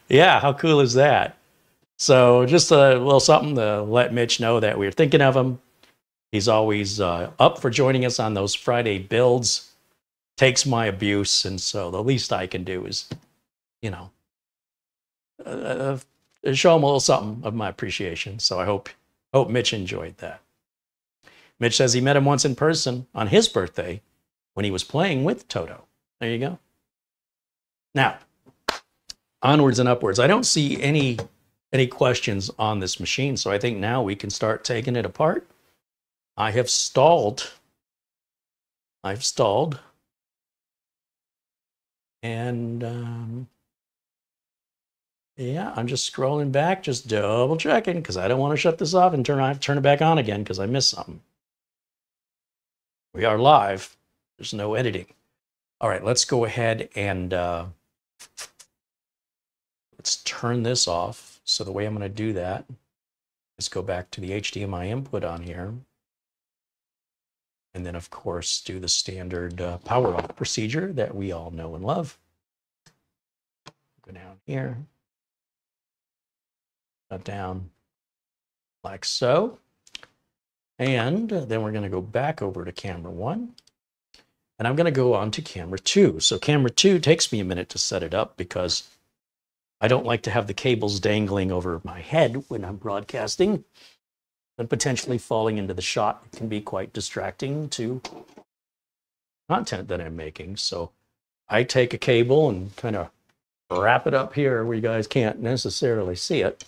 Yeah, how cool is that? So just a little something to let Mitch know that we're thinking of him. He's always up for joining us on those Friday builds, takes my abuse, and so the least I can do is, you know, show him a little something of my appreciation. So I hope Mitch enjoyed that. Mitch says he met him once in person on his birthday when he was playing with Toto. There you go. Now, onwards and upwards. I don't see any questions on this machine, so I think now we can start taking it apart. I have stalled. I've stalled. And yeah, I'm just scrolling back, just double checking, because I don't want to shut this off and turn it back on again because I missed something. We are live. There's no editing. All right, let's go ahead and let's turn this off. So the way I'm going to do that is go back to the HDMI input on here. And then, of course, do the standard power off procedure that we all know and love. Go down here. Down like so. And then we're going to go back over to camera 1. And I'm going to go on to camera 2. So camera 2 takes me a minute to set it up because I don't like to have the cables dangling over my head when I'm broadcasting and potentially falling into the shot. It can be quite distracting to content that I'm making. So I take a cable and kind of wrap it up here where you guys can't necessarily see it.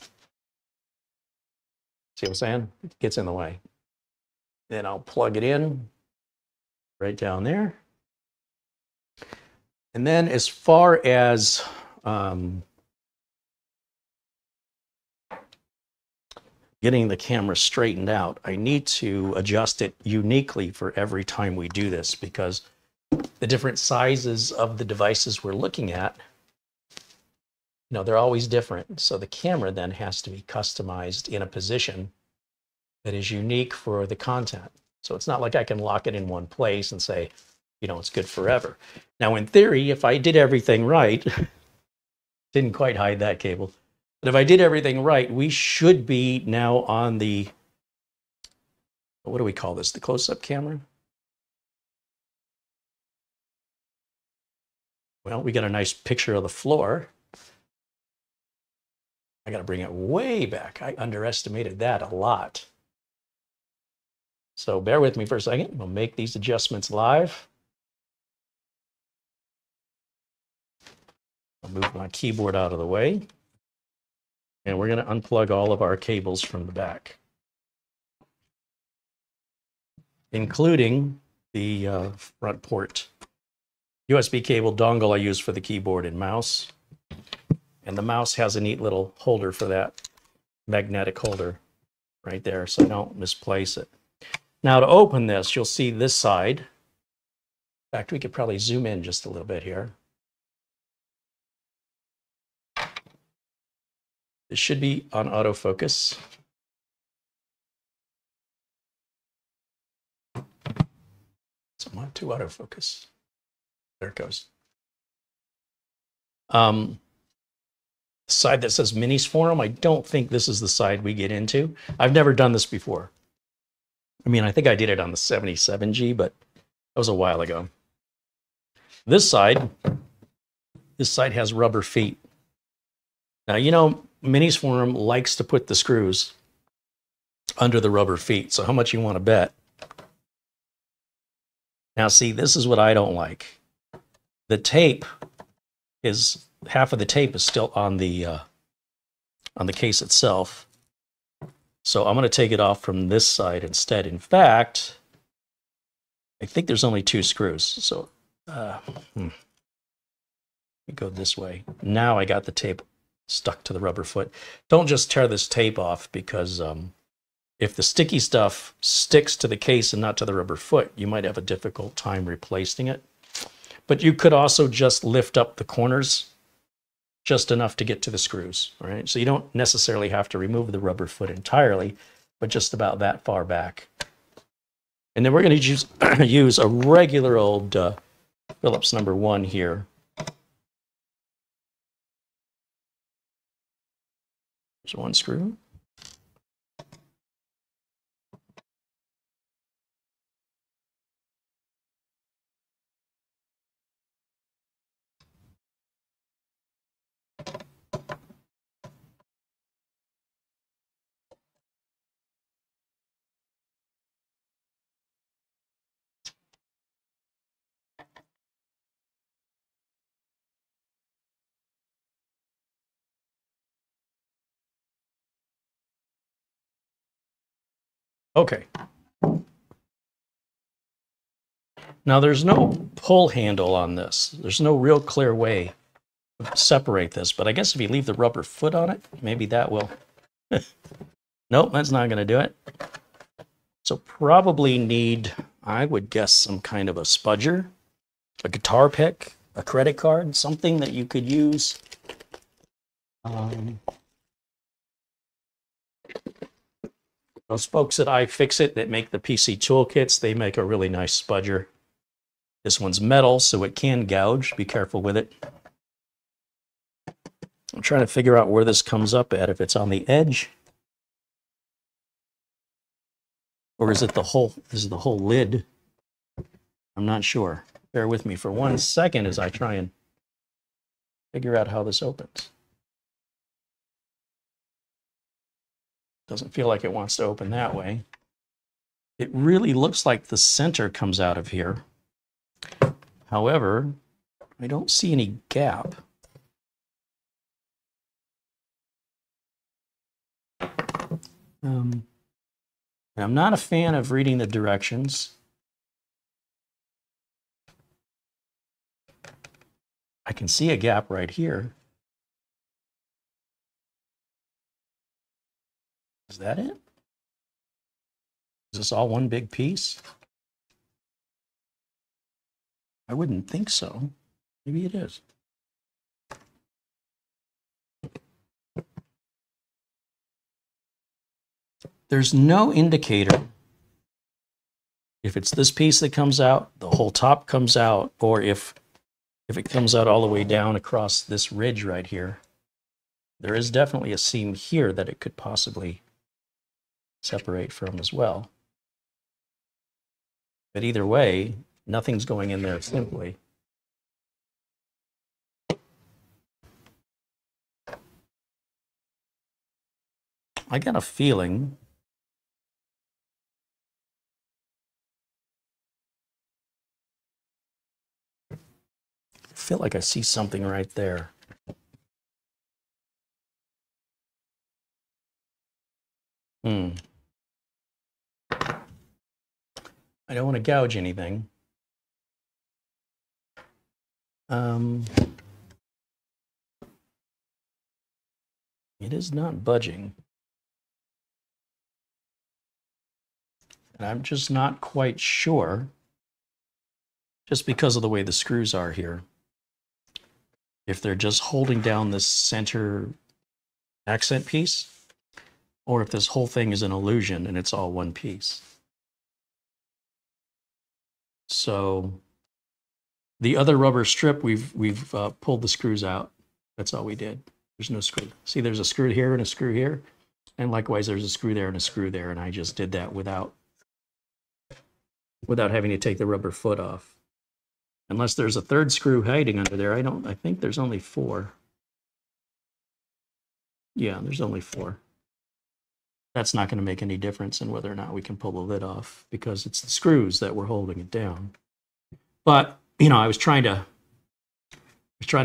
See what I'm saying? It gets in the way. Then I'll plug it in right down there. And then as far as getting the camera straightened out, I need to adjust it uniquely for every time we do this because the different sizes of the devices we're looking at, you know, they're always different. So the camera then has to be customized in a position that is unique for the content. So it's not like I can lock it in one place and say, you know, it's good forever. Now, in theory, if I did everything right, didn't quite hide that cable, but if I did everything right, we should be now on the, what do we call this? The close-up camera? Well, we got a nice picture of the floor. I got to bring it way back. I underestimated that a lot. So bear with me for a second. We'll make these adjustments live. I'll move my keyboard out of the way. And we're going to unplug all of our cables from the back, including the front port USB cable dongle I use for the keyboard and mouse. And the mouse has a neat little holder for that, magnetic holder right there, so don't misplace it. Now to open this, you'll see this side. In fact, we could probably zoom in just a little bit here. This should be on autofocus. So I'm on to autofocus. There it goes. Side that says Minisforum, I don't think this is the side we get into. I've never done this before. I mean, I think I did it on the 77G, but that was a while ago. This side has rubber feet. Now, you know, Minisforum likes to put the screws under the rubber feet, so how much you want to bet? Now, see, this is what I don't like. The tape is, half of the tape is still on the case itself. So I'm going to take it off from this side instead. In fact, I think there's only 2 screws. So let me go this way. Now I got the tape stuck to the rubber foot. Don't just tear this tape off because if the sticky stuff sticks to the case and not to the rubber foot, you might have a difficult time replacing it. But you could also just lift up the corners just enough to get to the screws, all right? So you don't necessarily have to remove the rubber foot entirely, but just about that far back. And then we're going to use a regular old Phillips number 1 here. There's one screw. Okay. Now there's no pull handle on this. There's no real clear way to separate this, but I guess if you leave the rubber foot on it, maybe that will. Nope, that's not going to do it. So probably need, I would guess, some kind of a spudger, a guitar pick, a credit card, something that you could use. Those folks at iFixit that make the PC toolkits, they make a really nice spudger. This one's metal, so it can gouge. Be careful with it. I'm trying to figure out where this comes up at, if it's on the edge. Or is it the whole lid? I'm not sure. Bear with me for 1 second as I try and figure out how this opens. Doesn't feel like it wants to open that way. It really looks like the center comes out of here. However, I don't see any gap. I'm not a fan of reading the directions. I can see a gap right here. Is that it? Is this all one big piece? I wouldn't think so. Maybe it is. There's no indicator if it's this piece that comes out, the whole top comes out, or if it comes out all the way down across this ridge right here. There is definitely a seam here that it could possibly separate from as well. But either way, nothing's going in there simply. I got a feeling I feel like I see something right there. I don't want to gouge anything. It is not budging. And I'm just not quite sure, just because of the way the screws are here, if they're just holding down this center accent piece, or if this whole thing is an illusion and it's all one piece. So the other rubber strip, we've pulled the screws out. That's all we did. There's no screw. See, there's a screw here and a screw here. And likewise, there's a screw there and a screw there. And I just did that without having to take the rubber foot off. Unless there's a third screw hiding under there. I think there's only 4. Yeah, there's only 4. That's not going to make any difference in whether or not we can pull the lid off, because it's the screws that were holding it down. But, you know, I was trying to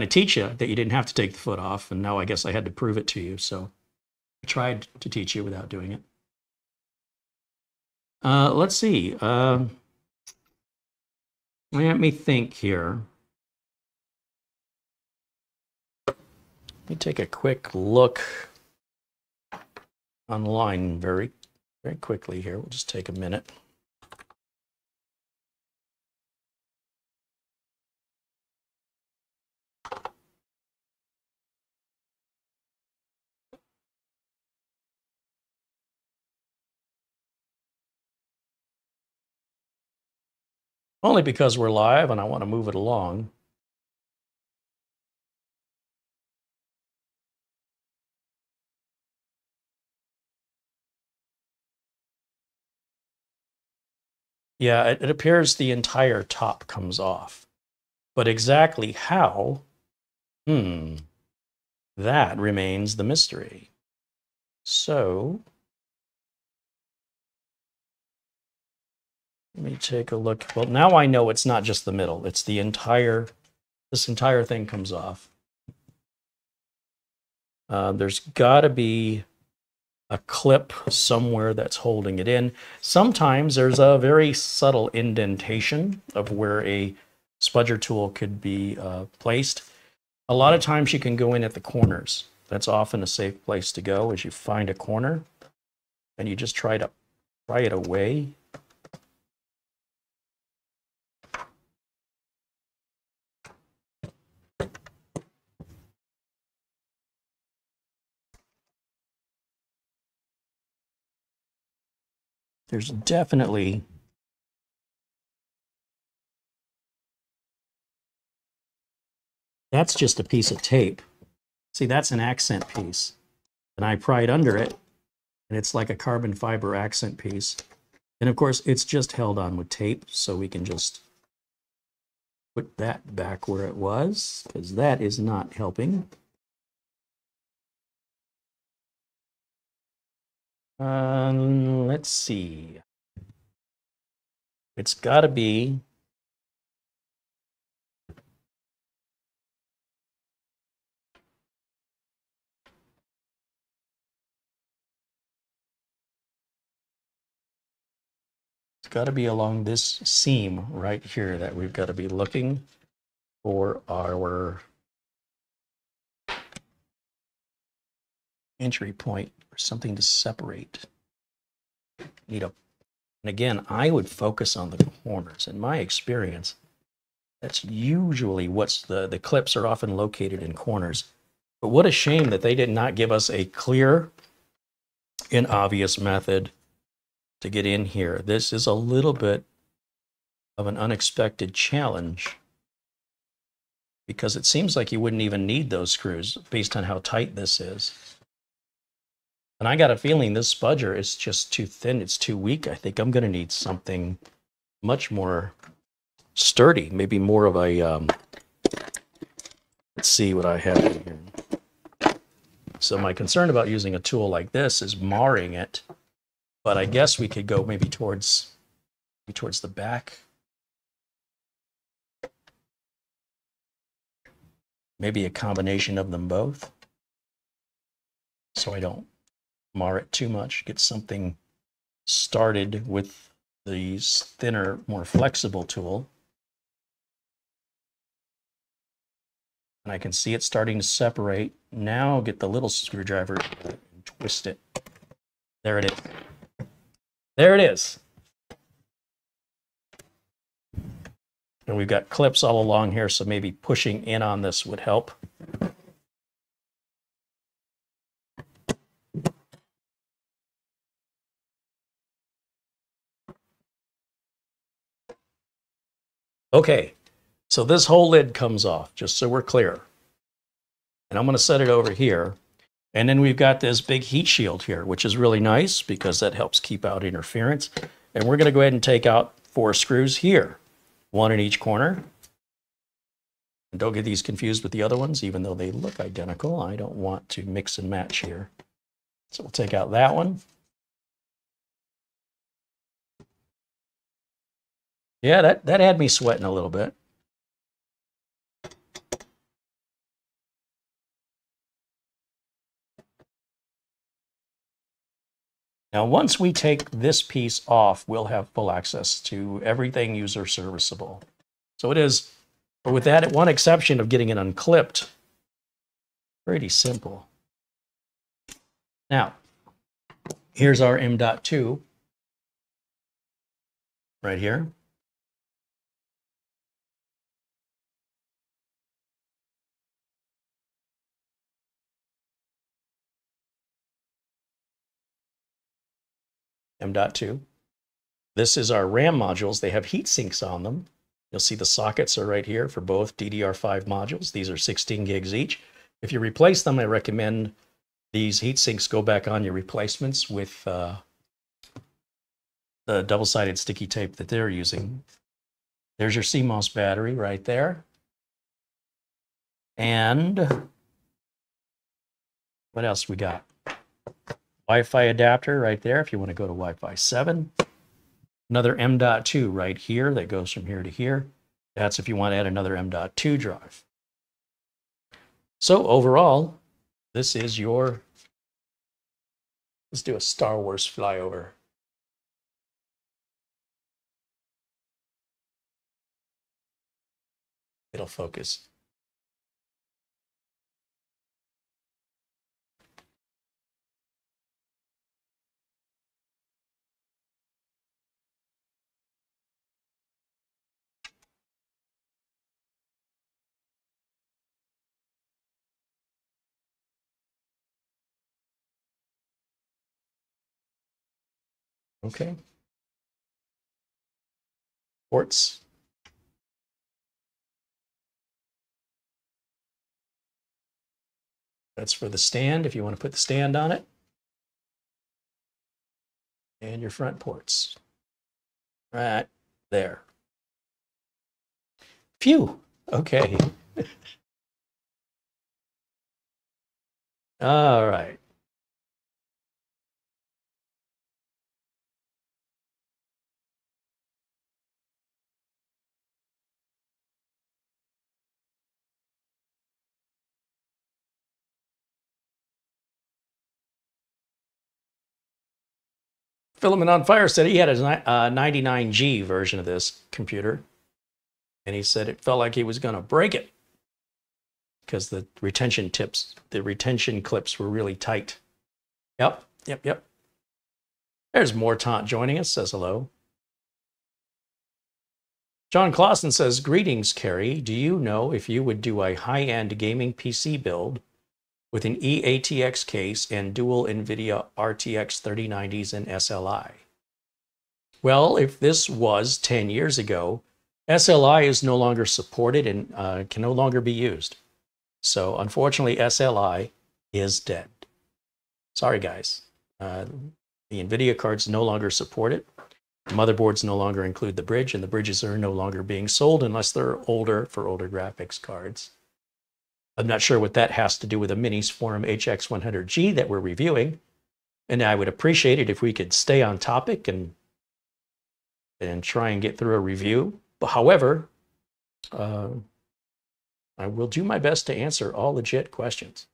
teach you that you didn't have to take the foot off, and now I guess I had to prove it to you. So I tried to teach you without doing it. Let's see. Let me think here. Let me take a quick look online very quickly here. We'll just take a minute. only because we're live and I want to move it along. Yeah, it appears the entire top comes off. But exactly how? That remains the mystery. So, let me take a look. Well, now I know it's not just the middle. It's the entire, this entire thing comes off. There's got to be a clip somewhere that's holding it in. Sometimes there's a very subtle indentation of where a spudger tool could be placed. A lot of times you can go in at the corners. That's often a safe place to go, is you find a corner and you just try to pry it away. There's definitely that's just a piece of tape. See, that's an accent piece. And I pried under it, and it's like a carbon fiber accent piece. And of course, it's just held on with tape, so we can just put that back where it was, because that is not helping. Let's see. It's got to be along this seam right here that we've got to be looking for our entry point or something to separate. And again, I would focus on the corners. In my experience, that's usually what's the clips are often located in corners. But what a shame that they did not give us a clear and obvious method to get in here. This is a little bit of an unexpected challenge, because it seems like you wouldn't even need those screws based on how tight this is. And I got a feeling this spudger is just too thin. It's too weak. I think I'm going to need something much more sturdy, maybe more of a, let's see what I have in here. So my concern about using a tool like this is marring it, but I guess we could go maybe towards the back. Maybe a combination of them both, so I don't mar it too much. Get something started with the thinner, more flexible tool. And I can see it starting to separate. Now get the little screwdriver and twist it. There it is. There it is. And we've got clips all along here, so maybe pushing in on this would help. Okay, so this whole lid comes off, just so we're clear. And I'm going to set it over here. And then we've got this big heat shield here, which is really nice because that helps keep out interference. And we're going to go ahead and take out 4 screws here, 1 in each corner. And don't get these confused with the other ones, even though they look identical. I don't want to mix and match here. So we'll take out that one. Yeah, that had me sweating a little bit. Now, once we take this piece off, we'll have full access to everything user serviceable. So it is, but with that one exception of getting it unclipped, pretty simple. Now, here's our M.2 right here. M.2. This is our RAM modules. They have heat sinks on them. You'll see the sockets are right here for both DDR5 modules. These are 16 gigs each. If you replace them, I recommend these heat sinks go back on your replacements with the double-sided sticky tape that they're using. There's your CMOS battery right there. And what else we got? Wi-Fi adapter right there if you want to go to Wi-Fi 7. Another M.2 right here that goes from here to here. That's if you want to add another M.2 drive. So overall, this is your, let's do a Star Wars flyover. It'll focus. Okay. Ports. That's for the stand, if you want to put the stand on it. And your front ports. Right there. Phew. Okay. All right. Filament on Fire said he had a 99G version of this computer, and he said it felt like he was going to break it because the retention clips were really tight. Yep. There's Mortant joining us, says hello. John Clausen says, greetings, Carey. Do you know if you would do a high-end gaming PC build with an eATX case and dual NVIDIA RTX 3090s and SLI? Well, if this was 10 years ago, SLI is no longer supported and can no longer be used. So unfortunately, SLI is dead. Sorry, guys. The NVIDIA cards no longer support it. The motherboards no longer include the bridge, and the bridges are no longer being sold unless they're older for older graphics cards. I'm not sure what that has to do with the Minisforum HX100G that we're reviewing, and I would appreciate it if we could stay on topic and try and get through a review. But however, I will do my best to answer all legit questions.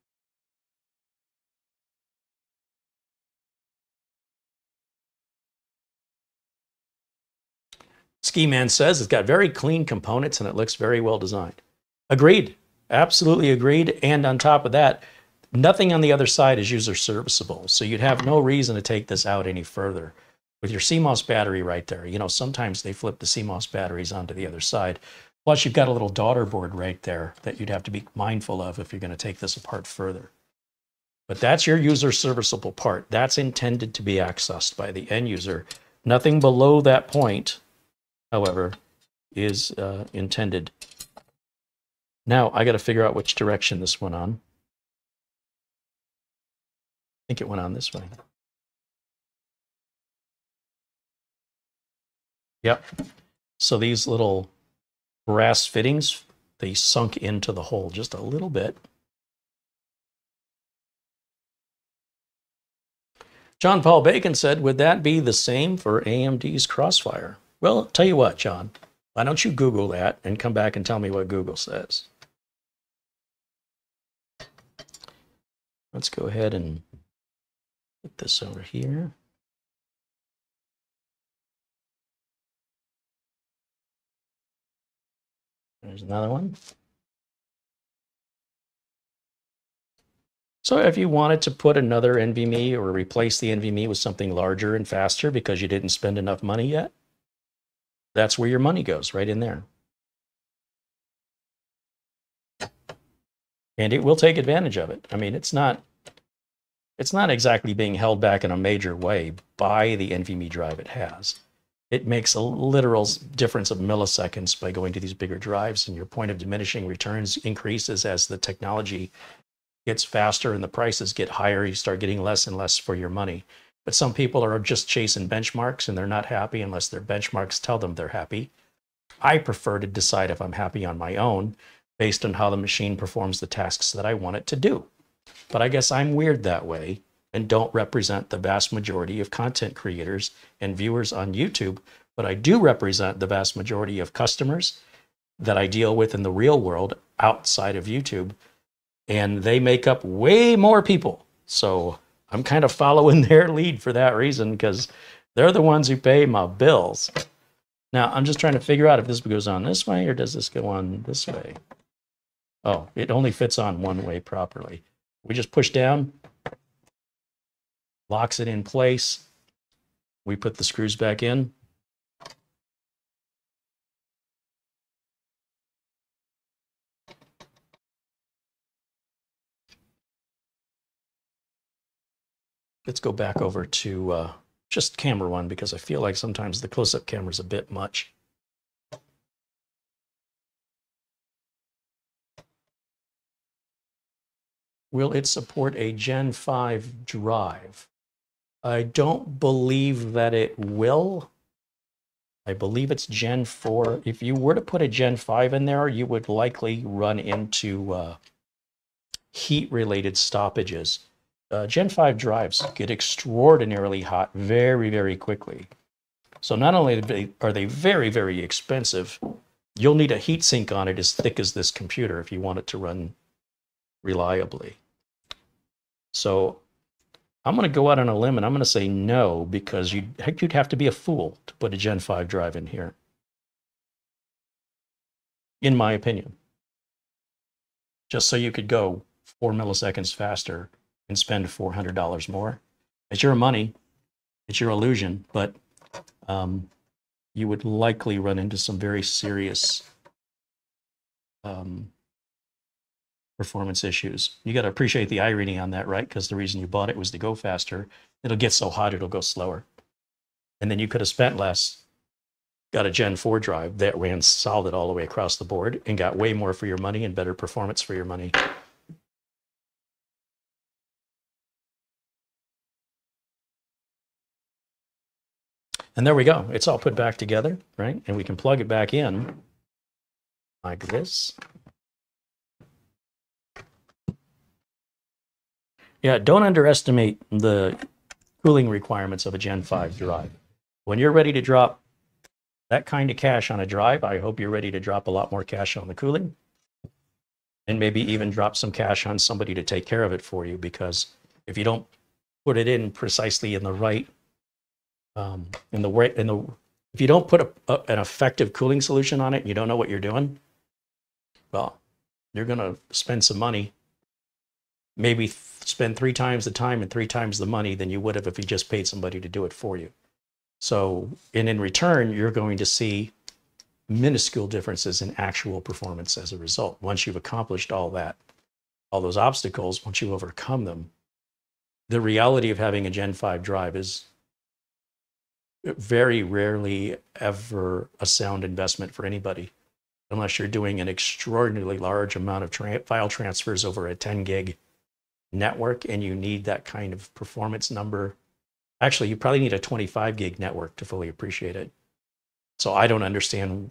Ski Man says it's got very clean components and it looks very well designed. Agreed. Absolutely agreed. And on top of that, nothing on the other side is user serviceable. So you'd have no reason to take this out any further. With your CMOS battery right there, you know, sometimes they flip the CMOS batteries onto the other side. Plus, you've got a little daughter board right there that you'd have to be mindful of if you're going to take this apart further. But that's your user serviceable part. That's intended to be accessed by the end user. Nothing below that point, however, is intended. Now, I got to figure out which direction this went on. I think it went on this way. Yep. So these little brass fittings, they sunk into the hole just a little bit. John Paul Bacon said, would that be the same for AMD's Crossfire? Well, tell you what, John, why don't you Google that and come back and tell me what Google says? Let's go ahead and put this over here. There's another one. So if you wanted to put another NVMe or replace the NVMe with something larger and faster because you didn't spend enough money yet, that's where your money goes, right in there. And it will take advantage of it. I mean, it's not exactly being held back in a major way by the NVMe drive it has. it makes a literal difference of milliseconds by going to these bigger drives, and your point of diminishing returns increases as the technology gets faster and the prices get higher. You start getting less and less for your money. But some people are just chasing benchmarks and they're not happy unless their benchmarks tell them they're happy. I prefer to decide if I'm happy on my own based on how the machine performs the tasks that I want it to do. But I guess I'm weird that way and don't represent the vast majority of content creators and viewers on YouTube, but I do represent the vast majority of customers that I deal with in the real world outside of YouTube, and they make up way more people. So I'm kind of following their lead for that reason, because they're the ones who pay my bills. Now, I'm just trying to figure out if this goes on this way or does this go on this way? Oh, it only fits on one way properly. We just push down, locks it in place. We put the screws back in. Let's go back over to just camera one, because I feel like sometimes the close-up camera is a bit much. Will it support a Gen 5 drive? I don't believe that it will. I believe it's Gen 4. If you were to put a Gen 5 in there, you would likely run into heat-related stoppages. Gen 5 drives get extraordinarily hot very, very quickly. So not only are they very, very expensive, you'll need a heat sink on it as thick as this computer if you want it to run reliably. So I'm going to go out on a limb and I'm going to say no, because you'd have to be a fool to put a Gen 5 drive in here, in my opinion. Just so you could go 4 milliseconds faster and spend $400 more. It's your money, it's your illusion, but you would likely run into some very serious performance issues. You got to appreciate the irony on that, right? Because the reason you bought it was to go faster. It'll get so hot, it'll go slower. And then you could have spent less, got a Gen 4 drive that ran solid all the way across the board and got way more for your money and better performance for your money. And there we go. It's all put back together, right? And we can plug it back in like this. Yeah, don't underestimate the cooling requirements of a Gen 5 drive. When you're ready to drop that kind of cash on a drive, I hope you're ready to drop a lot more cash on the cooling, and maybe even drop some cash on somebody to take care of it for you, because if you don't put it in precisely in the right if you don't put an effective cooling solution on it and you don't know what you're doing, well, you're going to spend some money, maybe spend 3 times the time and 3 times the money than you would have if you just paid somebody to do it for you. So, and in return, you're going to see minuscule differences in actual performance as a result. Once you've accomplished all that, all those obstacles, once you overcome them, the reality of having a Gen 5 drive is very rarely ever a sound investment for anybody, unless you're doing an extraordinarily large amount of file transfers over a 10 gig network and you need that kind of performance number. Actually, you probably need a 25 gig network to fully appreciate it. So I don't understand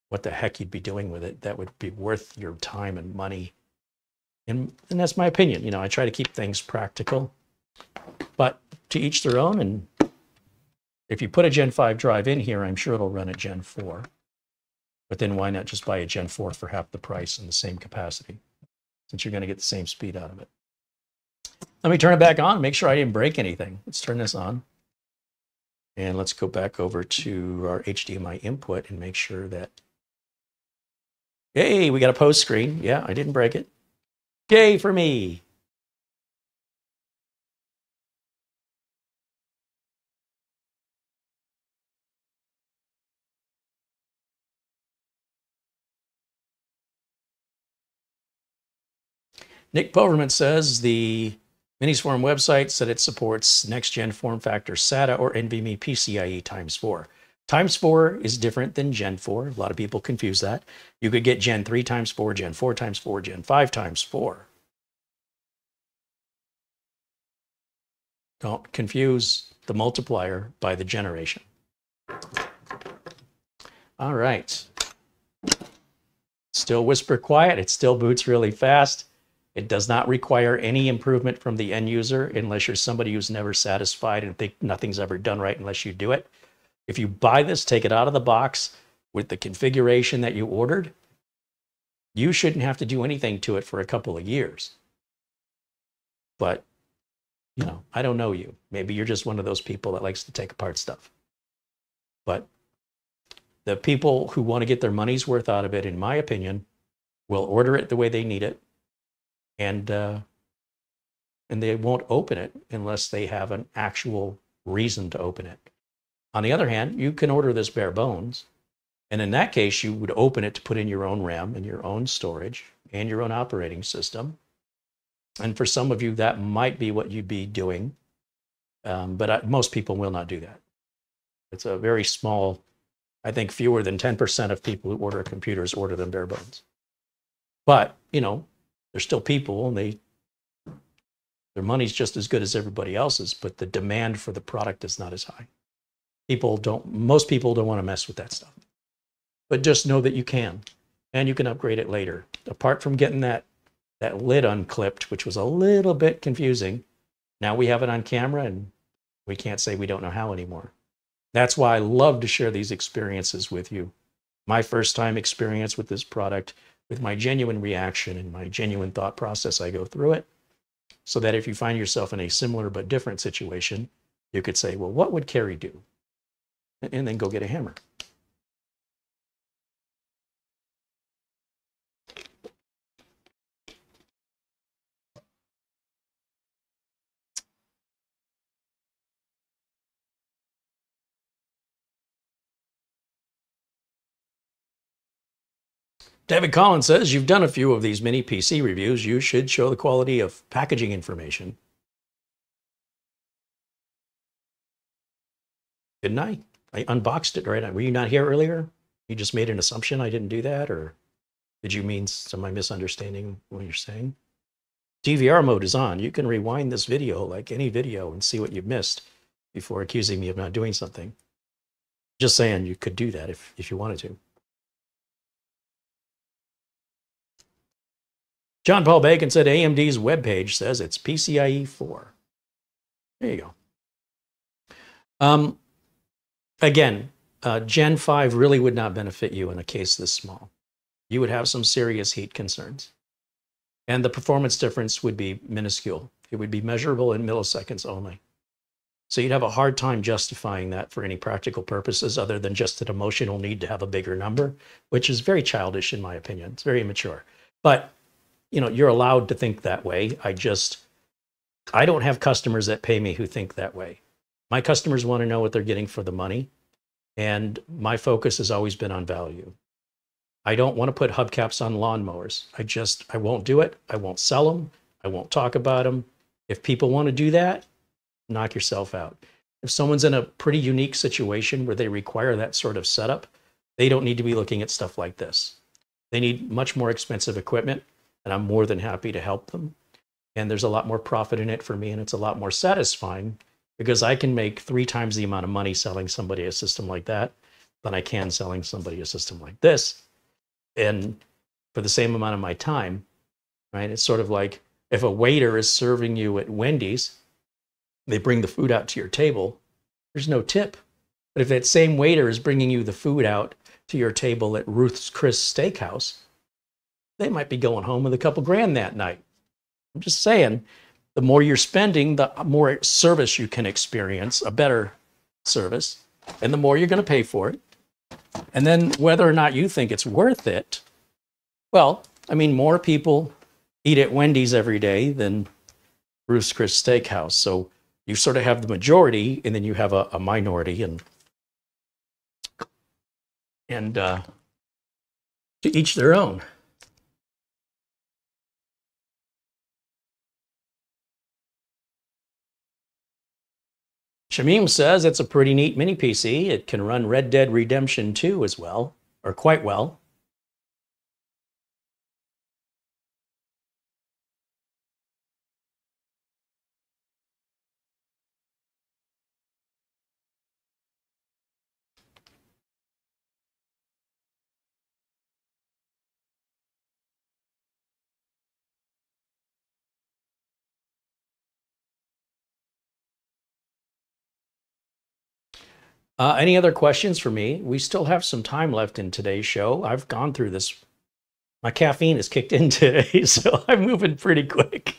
what the heck you'd be doing with it that would be worth your time and money. And that's my opinion. You know, I try to keep things practical, but to each their own. And if you put a Gen 5 drive in here, I'm sure it'll run at Gen 4. But then why not just buy a Gen 4 for half the price and the same capacity, since you're going to get the same speed out of it? Let me turn it back on, make sure I didn't break anything. Let's turn this on. And let's go back over to our HDMI input and make sure that, hey, we got a post screen. Yeah, I didn't break it. Yay for me. Nick Poverman says the Minisforum website said it supports next-gen form factor SATA or NVMe PCIe x4. Times 4 is different than Gen 4. A lot of people confuse that. You could get Gen 3 times 4, Gen 4 times 4, Gen 5 times 4. Don't confuse the multiplier by the generation. All right. Still whisper quiet. It still boots really fast. It does not require any improvement from the end user unless you're somebody who's never satisfied and think nothing's ever done right unless you do it. If you buy this, take it out of the box with the configuration that you ordered, you shouldn't have to do anything to it for a couple of years. But, you know, I don't know you. Maybe you're just one of those people that likes to take apart stuff. But the people who want to get their money's worth out of it, in my opinion, will order it the way they need it. And they won't open it unless they have an actual reason to open it. On the other hand, you can order this bare bones. And in that case, you would open it to put in your own RAM and your own storage and your own operating system. And for some of you, that might be what you'd be doing. But most people will not do that. It's a very small, I think fewer than 10% of people who order computers order them bare bones. But, you know, they're still people and their money's just as good as everybody else's, but the demand for the product is not as high. Most people don't want to mess with that stuff. But just know that you can, and you can upgrade it later. Apart from getting that lid unclipped, which was a little bit confusing, now we have it on camera and we can't say we don't know how anymore. That's why I love to share these experiences with you. My first time experience with this product, with my genuine reaction and my genuine thought process, I go through it, so that if you find yourself in a similar but different situation, you could say, well, what would Carey do? And then go get a hammer. David Collins says, you've done a few of these mini PC reviews. You should show the quality of packaging information. Didn't I? I unboxed it, right? Were you not here earlier? You just made an assumption I didn't do that? Or did you mean, am I misunderstanding what you're saying? DVR mode is on. You can rewind this video like any video and see what you've missed before accusing me of not doing something. Just saying you could do that if you wanted to. John Paul Bacon said AMD's webpage says it's PCIe 4. There you go. Again, Gen 5 really would not benefit you in a case this small. You would have some serious heat concerns. And the performance difference would be minuscule. It would be measurable in milliseconds only. So you'd have a hard time justifying that for any practical purposes other than just an emotional need to have a bigger number, which is very childish in my opinion. It's very immature. But you know, you're allowed to think that way. I don't have customers that pay me who think that way. My customers want to know what they're getting for the money. And my focus has always been on value. I don't want to put hubcaps on lawnmowers. I won't do it. I won't sell them. I won't talk about them. If people want to do that, knock yourself out. If someone's in a pretty unique situation where they require that sort of setup, they don't need to be looking at stuff like this. They need much more expensive equipment. And I'm more than happy to help them. And there's a lot more profit in it for me, and it's a lot more satisfying because I can make 3 times the amount of money selling somebody a system like that than I can selling somebody a system like this. And for the same amount of my time, right? It's sort of like if a waiter is serving you at Wendy's, they bring the food out to your table, there's no tip. But if that same waiter is bringing you the food out to your table at Ruth's Chris Steakhouse, they might be going home with a couple grand that night. I'm just saying, the more you're spending, the more service you can experience, a better service, and the more you're going to pay for it. And then whether or not you think it's worth it, well, I mean, more people eat at Wendy's every day than Ruth's Chris Steakhouse. So you sort of have the majority, and then you have a minority, and to each their own. Shamim says it's a pretty neat mini PC. It can run Red Dead Redemption 2 as well, or quite well. Any other questions for me? We still have some time left in today's show. I've gone through this. My caffeine is kicked in today, so I'm moving pretty quick.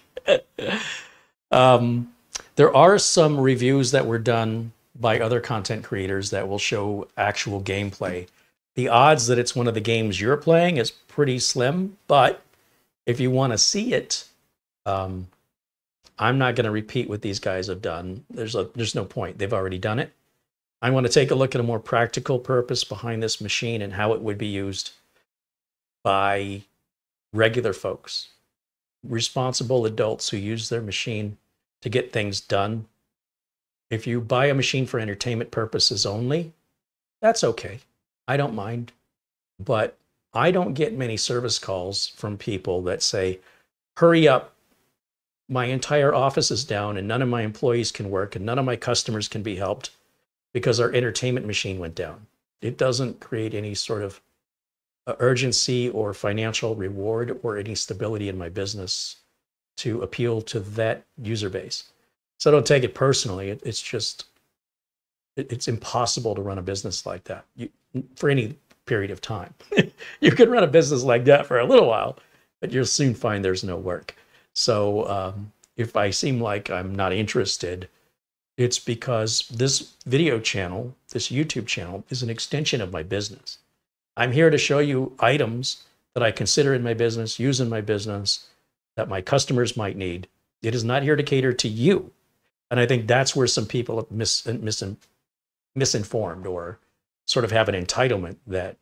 There are some reviews that were done by other content creators that will show actual gameplay. The odds that it's one of the games you're playing is pretty slim, but if you want to see it, I'm not going to repeat what these guys have done. There's no point. They've already done it. I want to take a look at a more practical purpose behind this machine and how it would be used by regular folks, responsible adults who use their machine to get things done. If you buy a machine for entertainment purposes only, that's okay. I don't mind. But I don't get many service calls from people that say, hurry up, my entire office is down and none of my employees can work and none of my customers can be helped because our entertainment machine went down. It doesn't create any sort of urgency or financial reward or any stability in my business to appeal to that user base. So don't take it personally. It's just, it's impossible to run a business like that for any period of time. You can run a business like that for a little while, but you'll soon find there's no work. So if I seem like I'm not interested, it's because this video channel, this YouTube channel, is an extension of my business. I'm here to show you items that I consider in my business, use in my business, that my customers might need. It is not here to cater to you. And I think that's where some people are misinformed or sort of have an entitlement that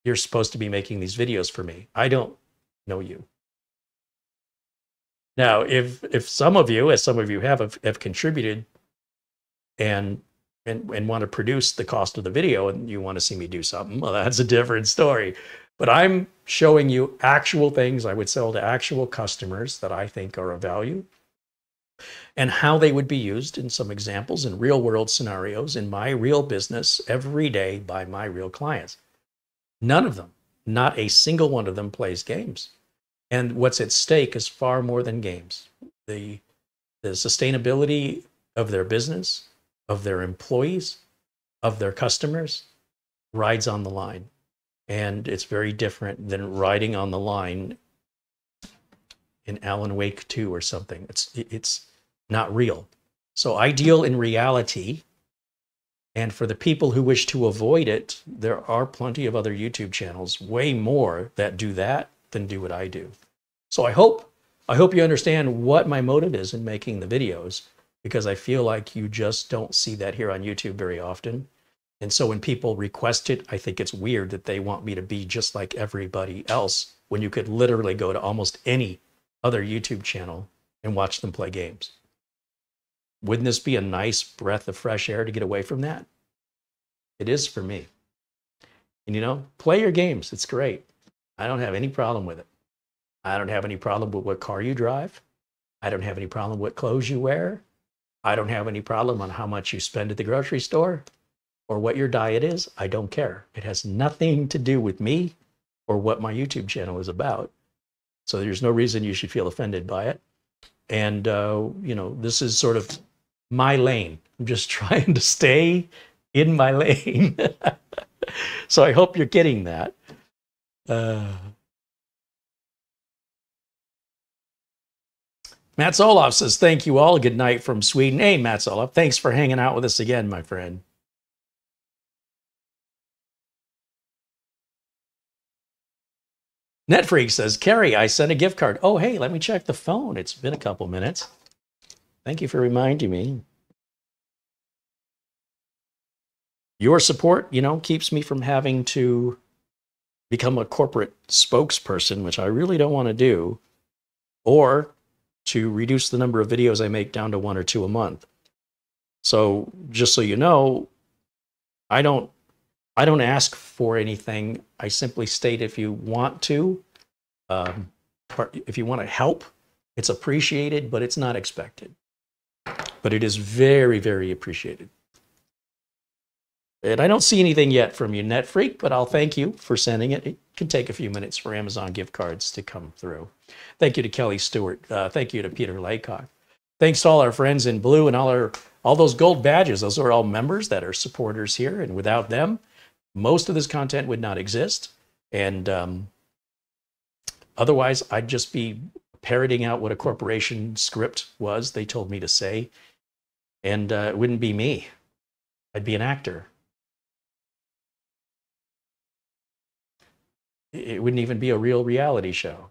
you're supposed to be making these videos for me. I don't know you. Now, if some of you, as some of you have contributed and want to produce the cost of the video and you want to see me do something, well, that's a different story. But I'm showing you actual things I would sell to actual customers that I think are of value and how they would be used in some examples in real world scenarios in my real business every day by my real clients. None of them, not a single one of them plays games. And what's at stake is far more than games. The sustainability of their business, of their employees, of their customers rides on the line. And it's very different than riding on the line in Alan Wake 2 or something. It's not real. So I deal in reality. And for the people who wish to avoid it, there are plenty of other YouTube channels, way more that do that than do what I do. So I hope you understand what my motive is in making the videos, because I feel like you just don't see that here on YouTube very often. And so when people request it, I think it's weird that they want me to be just like everybody else when you could literally go to almost any other YouTube channel and watch them play games. Wouldn't this be a nice breath of fresh air to get away from that? It is for me. And you know, play your games. It's great. I don't have any problem with it. I don't have any problem with what car you drive. I don't have any problem with what clothes you wear. I don't have any problem on how much you spend at the grocery store or what your diet is. I don't care. It has nothing to do with me or what my YouTube channel is about. So there's no reason you should feel offended by it. And, you know, this is sort of my lane. I'm just trying to stay in my lane. So I hope you're getting that. Mats Olof says, thank you all. Good night from Sweden. Hey, Mats Olof, thanks for hanging out with us again, my friend. Netfreak says, Carey, I sent a gift card. Oh, hey, let me check the phone. It's been a couple minutes. Thank you for reminding me. Your support, you know, keeps me from having to become a corporate spokesperson, which I really don't want to do, or to reduce the number of videos I make down to 1 or 2 a month. So just so you know, I don't ask for anything. I simply state if you want to, if you want to help, it's appreciated, but it's not expected. But it is very, very appreciated. And I don't see anything yet from you, NetFreak, but I'll thank you for sending it. It can take a few minutes for Amazon gift cards to come through. Thank you to Kelly Stewart. Thank you to Peter Laycock. Thanks to all our friends in blue and all those gold badges. Those are all members that are supporters here. And without them, most of this content would not exist. And otherwise, I'd just be parroting out what a corporation script was they told me to say. And it wouldn't be me. I'd be an actor. It wouldn't even be a real reality show.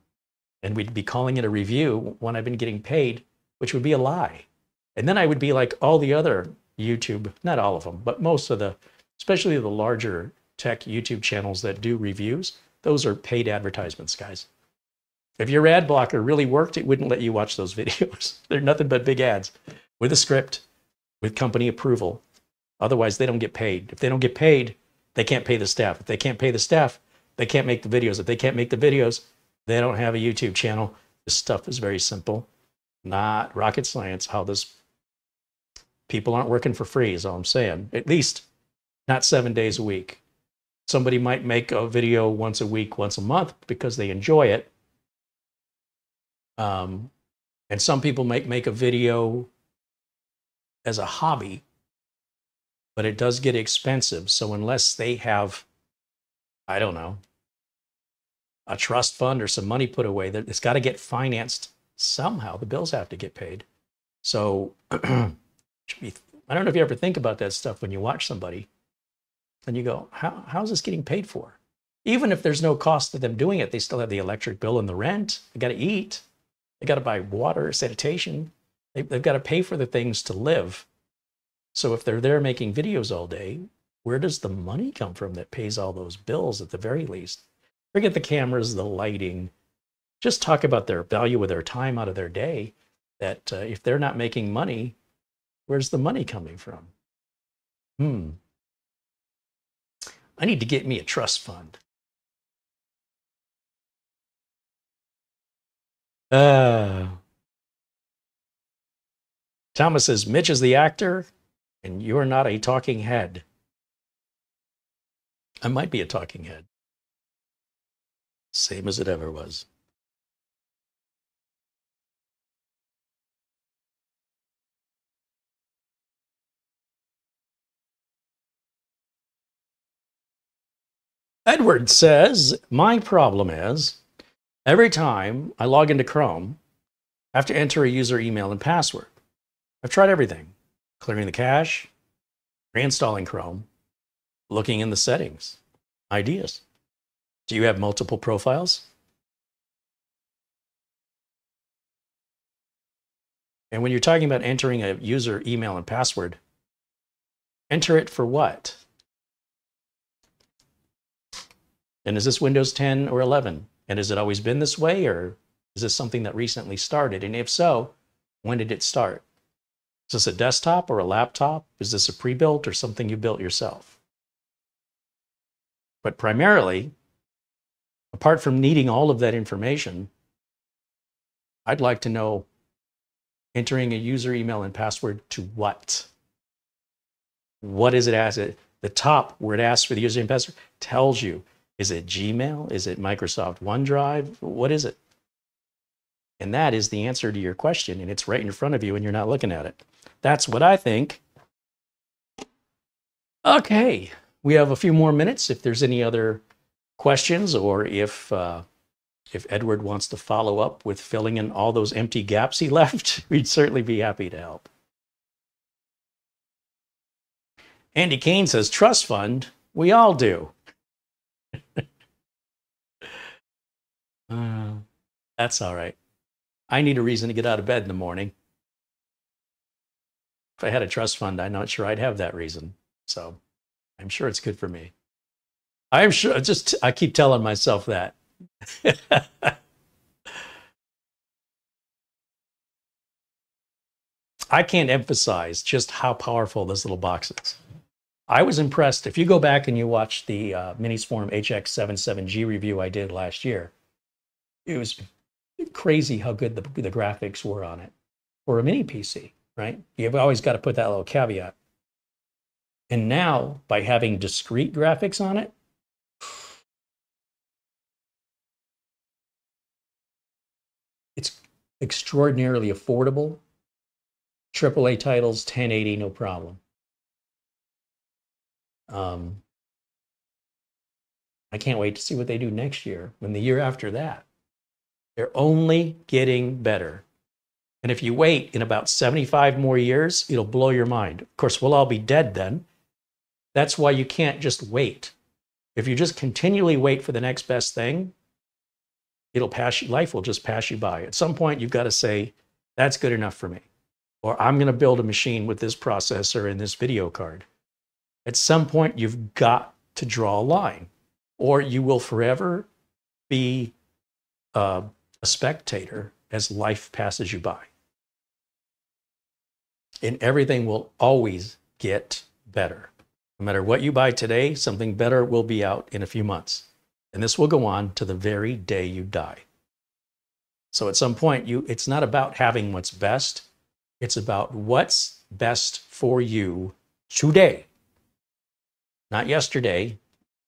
And we'd be calling it a review when I've been getting paid, which would be a lie. And then I would be like all the other YouTube, not all of them, but most of the, especially the larger tech YouTube channels that do reviews, those are paid advertisements, guys. If your ad blocker really worked, it wouldn't let you watch those videos. They're nothing but big ads with a script, with company approval. Otherwise, they don't get paid. If they don't get paid, they can't pay the staff. If they can't pay the staff, they can't make the videos. If they can't make the videos, they don't have a YouTube channel. This stuff is very simple, not rocket science. How this, people aren't working for free is all I'm saying. At least not 7 days a week. Somebody might make a video once a week, once a month because they enjoy it. And some people might make a video as a hobby, but it does get expensive. So unless they have, I don't know, a trust fund or some money put away, that it's got to get financed somehow. The bills have to get paid. So I don't know if you ever think about that stuff when you watch somebody and you go, how's this getting paid for? Even if there's no cost to them doing it, they still have the electric bill and the rent. They got to eat. They got to buy water, sanitation. They've got to pay for the things to live. So if they're there making videos all day, where does the money come from that pays all those bills at the very least? Forget the cameras, the lighting. Just talk about their value of their time out of their day, that if they're not making money, where's the money coming from? I need to get me a trust fund. Thomas says, Mitch is the actor, and you're not a talking head. I might be a talking head. Same as it ever was. Edward says, my problem is, every time I log into Chrome, I have to enter a user email and password. I've tried everything, clearing the cache, reinstalling Chrome, looking in the settings. Ideas. Do you have multiple profiles? And when you're talking about entering a user email and password, enter it for what? And is this Windows 10 or 11? And has it always been this way, or is this something that recently started? And if so, when did it start? Is this a desktop or a laptop? Is this a pre-built or something you built yourself? But primarily, apart from needing all of that information, I'd like to know entering a user email and password to what? What is it as it? The top where it asks for the user and password tells you, is it Gmail? Is it Microsoft OneDrive? What is it? And that is the answer to your question, and it's right in front of you and you're not looking at it. That's what I think. Okay, we have a few more minutes. If there's any other questions, or if Edward wants to follow up with filling in all those empty gaps he left, we'd certainly be happy to help. Andy Kane says, trust fund, we all do. That's all right. I need a reason to get out of bed in the morning. If I had a trust fund, I'm not sure I'd have that reason. So I'm sure it's good for me. I'm sure, I keep telling myself that. I can't emphasize just how powerful this little box is. I was impressed. If you go back and you watch the Minisforum HX100G review I did last year, it was crazy how good the graphics were on it for a mini PC, right? You've always got to put that little caveat. And now, by having discrete graphics on it, it's extraordinarily affordable. AAA titles, 1080, no problem. I can't wait to see what they do next year, when the year after that. They're only getting better. And if you wait in about 75 more years, it'll blow your mind. Of course, we'll all be dead then. That's why you can't just wait. If you just continually wait for the next best thing, it'll pass you, life will just pass you by. At some point, you've got to say, that's good enough for me. Or I'm going to build a machine with this processor and this video card. At some point, you've got to draw a line, or you will forever be a spectator as life passes you by. And everything will always get better. No matter what you buy today, something better will be out in a few months. And this will go on to the very day you die. So at some point, it's not about having what's best. It's about what's best for you today. Not yesterday,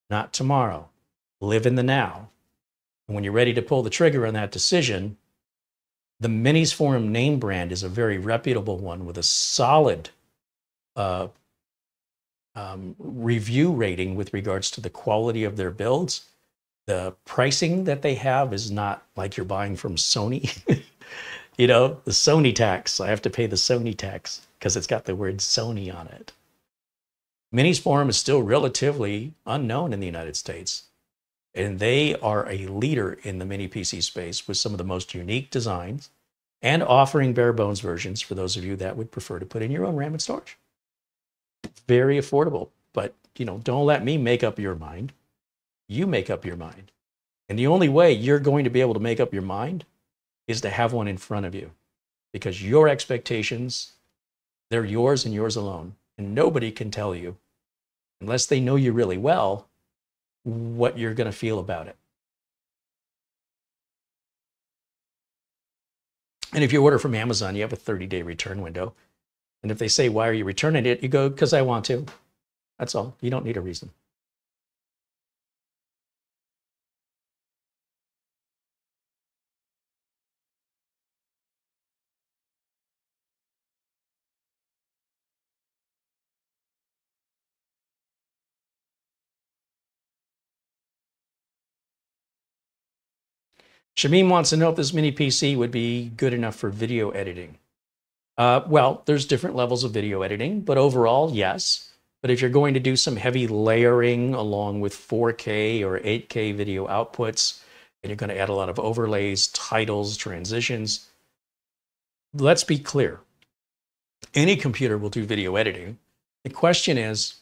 not tomorrow. Live in the now. And when you're ready to pull the trigger on that decision, the Minisforum name brand is a very reputable one with a solid review rating with regards to the quality of their builds. The pricing that they have is not like you're buying from Sony. You know, the Sony tax. I have to pay the Sony tax because it's got the word Sony on it. Minisforum is still relatively unknown in the United States. And they are a leader in the mini PC space with some of the most unique designs and offering bare bones versions for those of you that would prefer to put in your own RAM and storage. Very affordable, but you know, don't let me make up your mind. You make up your mind. And the only way you're going to be able to make up your mind is to have one in front of you, because your expectations, they're yours and yours alone. And nobody can tell you, unless they know you really well, what you're going to feel about it. And if you order from Amazon, you have a 30-day return window. And if they say, why are you returning it? You go, because I want to. That's all. You don't need a reason. Shamim wants to know if this mini PC would be good enough for video editing. Well, there's different levels of video editing, but overall, yes. But if you're going to do some heavy layering along with 4K or 8K video outputs, and you're going to add a lot of overlays, titles, transitions, let's be clear. Any computer will do video editing. The question is,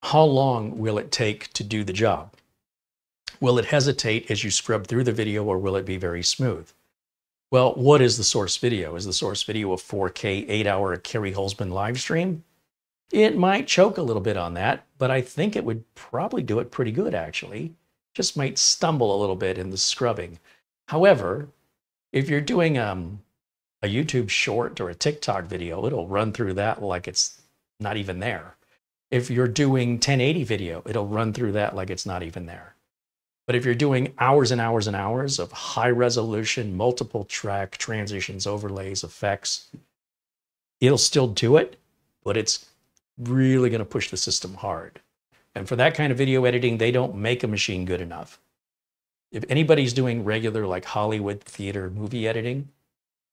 how long will it take to do the job? Will it hesitate as you scrub through the video, or will it be very smooth? Well, what is the source video? Is the source video a 4K 8-hour Carey Holzman live stream? It might choke a little bit on that, but I think it would probably do it pretty good, actually. Just might stumble a little bit in the scrubbing. However, if you're doing a YouTube short or a TikTok video, it'll run through that like it's not even there. If you're doing 1080 video, it'll run through that like it's not even there. But if you're doing hours and hours and hours of high resolution, multiple track transitions, overlays, effects, it'll still do it, but it's really going to push the system hard. And for that kind of video editing, they don't make a machine good enough. If anybody's doing regular like Hollywood theater movie editing,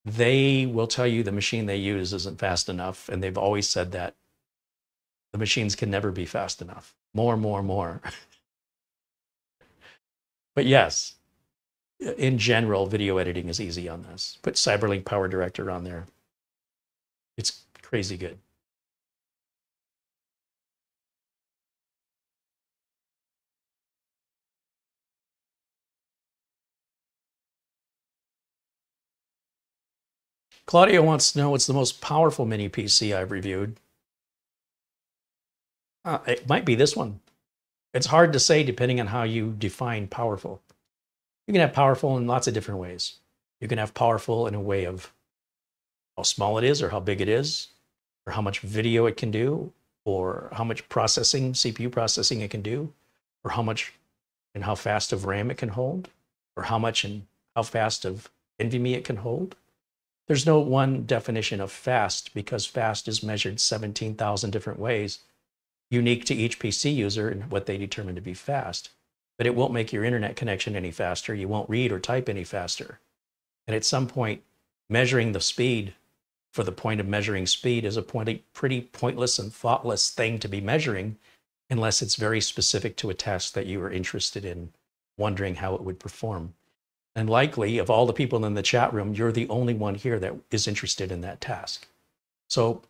they will tell you the machine they use isn't fast enough. And they've always said that the machines can never be fast enough. More, more, more. But yes, in general, video editing is easy on this. Put Cyberlink Power Director on there. It's crazy good. Claudia wants to know what's the most powerful mini PC I've reviewed. It might be this one. It's hard to say depending on how you define powerful. You can have powerful in lots of different ways. You can have powerful in a way of how small it is or how big it is, or how much video it can do, or how much processing, CPU processing it can do, or how much and how fast of RAM it can hold, or how much and how fast of NVMe it can hold. There's no one definition of fast because fast is measured 17,000 different ways, unique to each PC user and what they determine to be fast. But it won't make your internet connection any faster. You won't read or type any faster. And at some point, measuring the speed for the point of measuring speed is a pretty pointless and thoughtless thing to be measuring unless it's very specific to a task that you are interested in, wondering how it would perform. And likely, of all the people in the chat room, you're the only one here that is interested in that task. So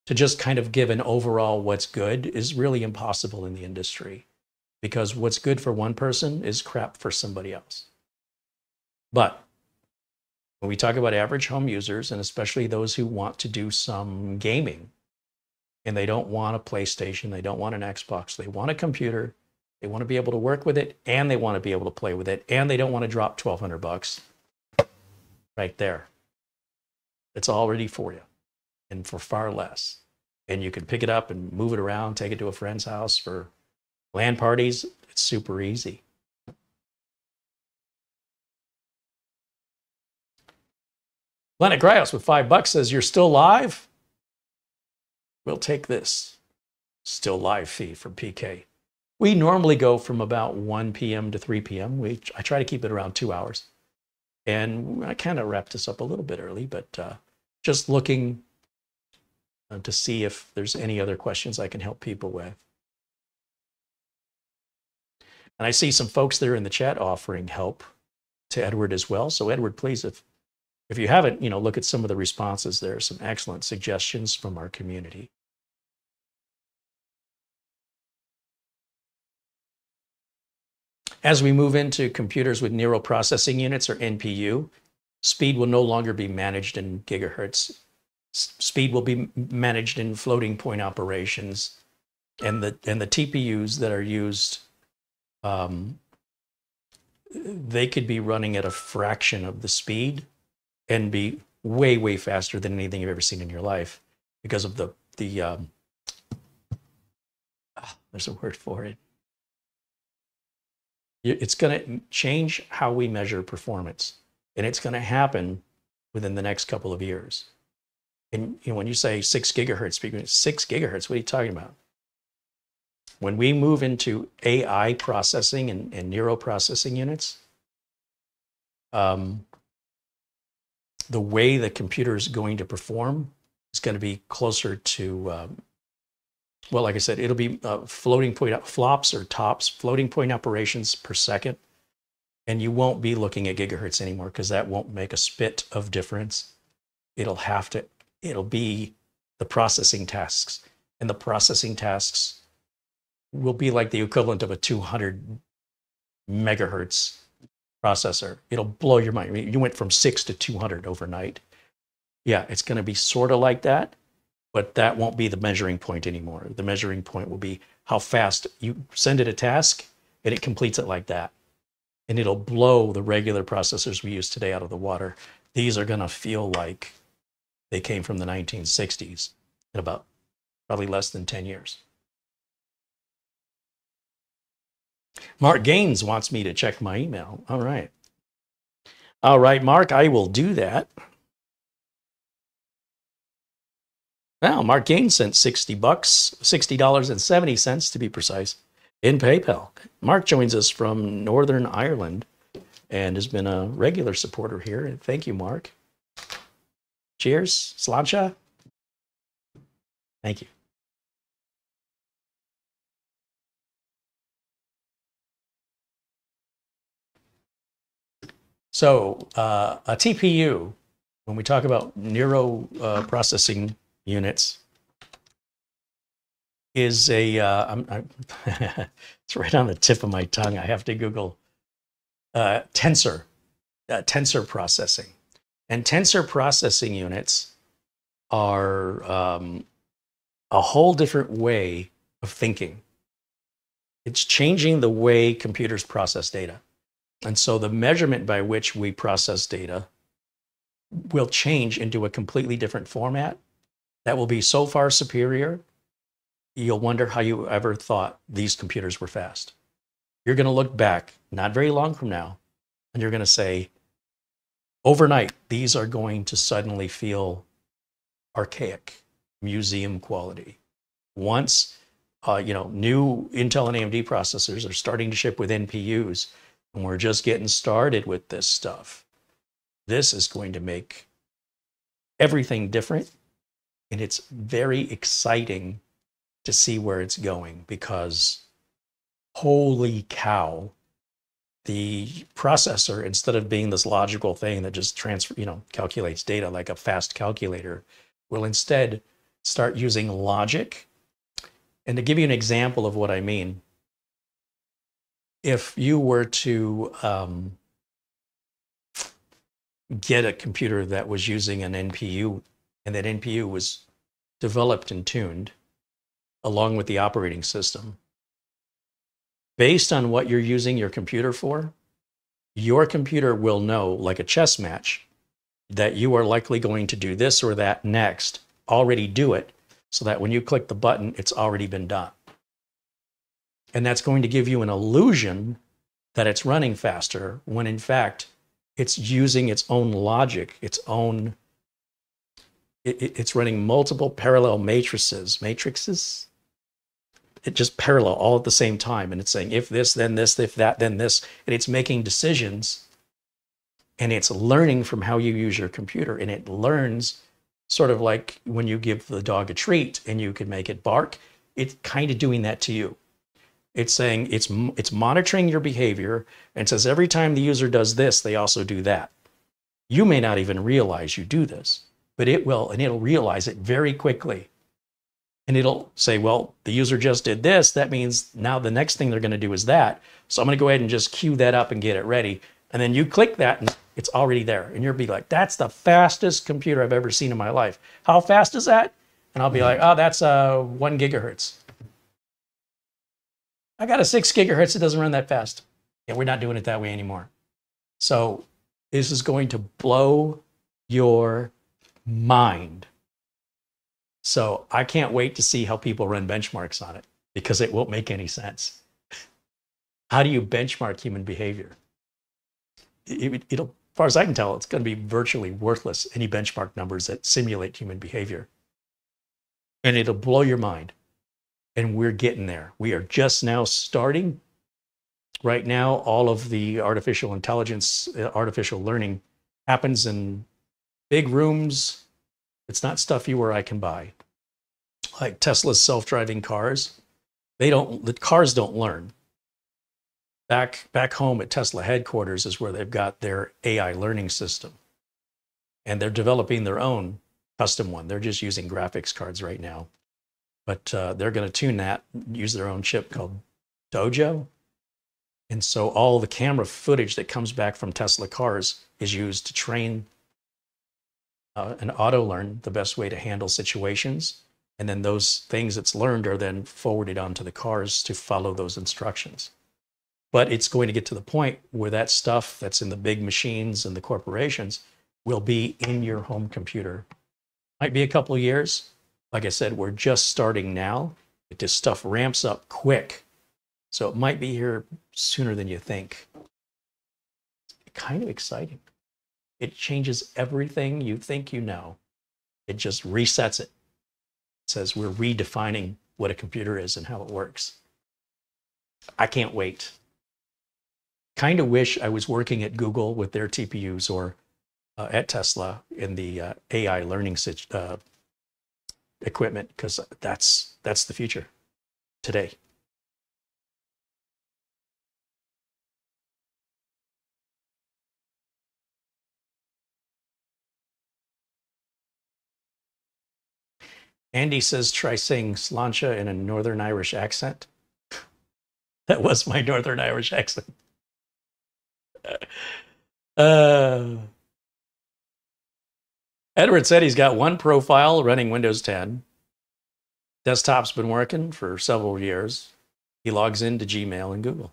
to just kind of give an overall what's good is really impossible in the industry, because what's good for one person is crap for somebody else. But when we talk about average home users, and especially those who want to do some gaming, and they don't want a PlayStation, they don't want an Xbox, they want a computer, they want to be able to work with it, and they want to be able to play with it, and they don't want to drop $1,200 right there. It's all ready for you, and for far less. And you can pick it up and move it around, take it to a friend's house for LAN parties. It's super easy. Planet Gryos with $5 says, you're still live? We'll take this still live fee from PK. We normally go from about 1 p.m. to 3 p.m. I try to keep it around 2 hours. And I kind of wrapped this up a little bit early, but just looking to see if there's any other questions I can help people with. And I see some folks there in the chat offering help to Edward as well. So Edward, please, if you haven't, look at some of the responses. There are some excellent suggestions from our community. As we move into computers with neural processing units, or NPU, speed will no longer be managed in gigahertz. Speed will be managed in floating point operations, and the TPUs that are used, they could be running at a fraction of the speed and be way, way faster than anything you've ever seen in your life because of there's a word for it. It's going to change how we measure performance, and it's going to happen within the next couple of years. And when you say 6 gigahertz, 6 gigahertz, what are you talking about? When we move into AI processing and neural processing units, the way the computer is going to perform is going to be closer to, well, like I said, it'll be floating point flops or tops, floating point operations per second. And you won't be looking at gigahertz anymore because that won't make a spit of difference. It'll be the processing tasks. And the processing tasks will be like the equivalent of a 200 megahertz processor. It'll blow your mind. I mean, you went from 6 to 200 overnight. Yeah, it's going to be sort of like that, but that won't be the measuring point anymore. The measuring point will be how fast you send it a task and it completes it like that. And it'll blow the regular processors we use today out of the water. These are going to feel like they came from the 1960s in about probably less than 10 years. Mark Gaines wants me to check my email. All right. All right, Mark, I will do that. Now, Mark Gaines sent $60, $60.70 to be precise, in PayPal. Mark joins us from Northern Ireland and has been a regular supporter here. Thank you, Mark. Cheers. Sláinte. Thank you. So a TPU, when we talk about neural processing units, is a, it's right on the tip of my tongue. I have to Google tensor processing. And tensor processing units are a whole different way of thinking. It's changing the way computers process data. And so the measurement by which we process data will change into a completely different format that will be so far superior, you'll wonder how you ever thought these computers were fast. You're going to look back not very long from now, and you're going to say, overnight, these are going to suddenly feel archaic, museum quality. Once, new Intel and AMD processors are starting to ship with NPUs, and we're just getting started with this stuff. This is going to make everything different, and it's very exciting to see where it's going, because holy cow, the processor, instead of being this logical thing that just calculates data like a fast calculator, will instead start using logic. And to give you an example of what I mean, if you were to get a computer that was using an NPU, and that NPU was developed and tuned along with the operating system, based on what you're using your computer for, your computer will know, like a chess match, that you are likely going to do this or that next, already do it, so that when you click the button, it's already been done. And that's going to give you an illusion that it's running faster, when in fact, it's using its own logic, it's running multiple parallel matrices. It just parallel all at the same time. And it's saying, if this, then this, if that, then this. And it's making decisions, and it's learning from how you use your computer. And it learns sort of like when you give the dog a treat and you can make it bark. It's kind of doing that to you. It's saying it's monitoring your behavior, and says every time the user does this, they also do that. You may not even realize you do this, but it will, and it'll realize it very quickly. And it'll say, well, the user just did this. That means now the next thing they're going to do is that. So I'm going to go ahead and just queue that up and get it ready. And then you click that and it's already there. And you'll be like, that's the fastest computer I've ever seen in my life. How fast is that? And I'll be like, oh, that's 1 gigahertz. I got a 6 gigahertz. It doesn't run that fast. Yeah, we're not doing it that way anymore. So this is going to blow your mind. So I can't wait to see how people run benchmarks on it, because it won't make any sense. How do you benchmark human behavior? As far as I can tell, it's going to be virtually worthless, any benchmark numbers that simulate human behavior. And it'll blow your mind. And we're getting there. We are just now starting. Right now, all of the artificial intelligence, artificial learning happens in big rooms. It's not stuff you or I can buy. Like Tesla's self-driving cars, the cars don't learn. Back home at Tesla headquarters is where they've got their AI learning system. And they're developing their own custom one. They're just using graphics cards right now. But they're going to tune that, use their own chip called Dojo. And so all the camera footage that comes back from Tesla cars is used to train and auto-learn the best way to handle situations. And then those things it's learned are then forwarded onto the cars to follow those instructions. But it's going to get to the point where that stuff that's in the big machines and the corporations will be in your home computer. Might be a couple of years. Like I said, we're just starting now. This stuff ramps up quick. So it might be here sooner than you think. It's kind of exciting. It changes everything you think you know. It just resets it. It says we're redefining what a computer is and how it works. I can't wait. Kind of wish I was working at Google with their TPUs, or at Tesla in the AI learning equipment, because that's the future today. Andy says, try saying sláinte in a Northern Irish accent. That was my Northern Irish accent. Edward said he's got one profile running Windows 10. Desktop's been working for several years. He logs into Gmail and Google.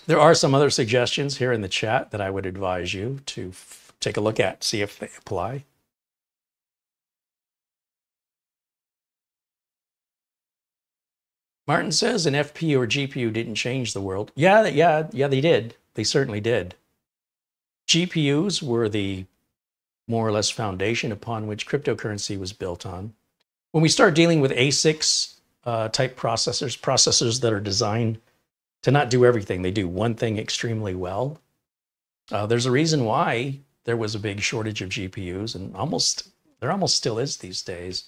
There are some other suggestions here in the chat that I would advise you to take a look at, see if they apply. Martin says an FPU or GPU didn't change the world. Yeah, they did. They certainly did. GPUs were the more or less foundation upon which cryptocurrency was built on. When we start dealing with ASICs type processors that are designed to not do everything, they do one thing extremely well. There's a reason why there was a big shortage of GPUs, and there almost still is these days.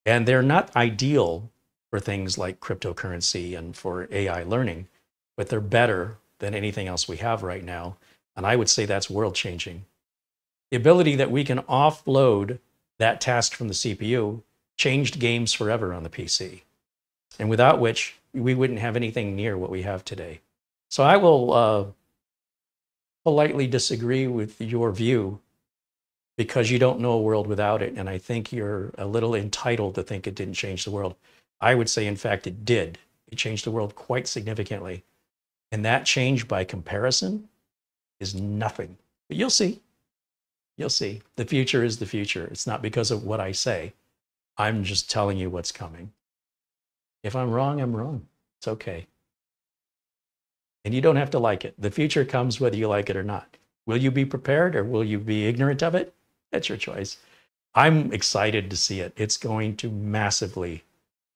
And they're not ideal for things like cryptocurrency and for AI learning, but they're better than anything else we have right now. And I would say that's world changing. The ability that we can offload that task from the CPU changed games forever on the PC, and without which we wouldn't have anything near what we have today. So I will politely disagree with your view because you don't know a world without it, and I think you're a little entitled to think it didn't change the world. I would say, in fact, it did. It changed the world quite significantly, and that change by comparison is nothing. But you'll see. You'll see. The future is the future. It's not because of what I say. I'm just telling you what's coming. If I'm wrong, I'm wrong. It's okay. And you don't have to like it. The future comes whether you like it or not. Will you be prepared or will you be ignorant of it? That's your choice. I'm excited to see it. It's going to massively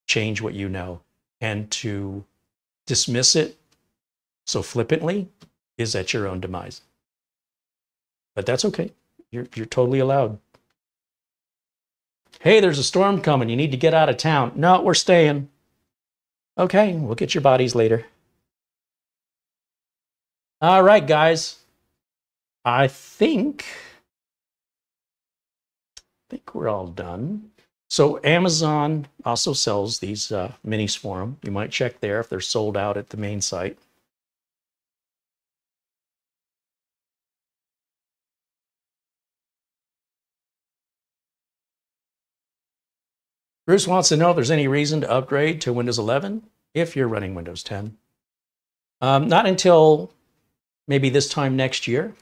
change what you know. And to dismiss it so flippantly is at your own demise. But that's okay. You're totally allowed. Hey, there's a storm coming. You need to get out of town. No, we're staying. Okay, we'll get your bodies later. All right, guys. I think we're all done. So Amazon also sells these Minisforum. You might check there if they're sold out at the main site. Bruce wants to know if there's any reason to upgrade to Windows 11 if you're running Windows 10. Not until maybe this time next year.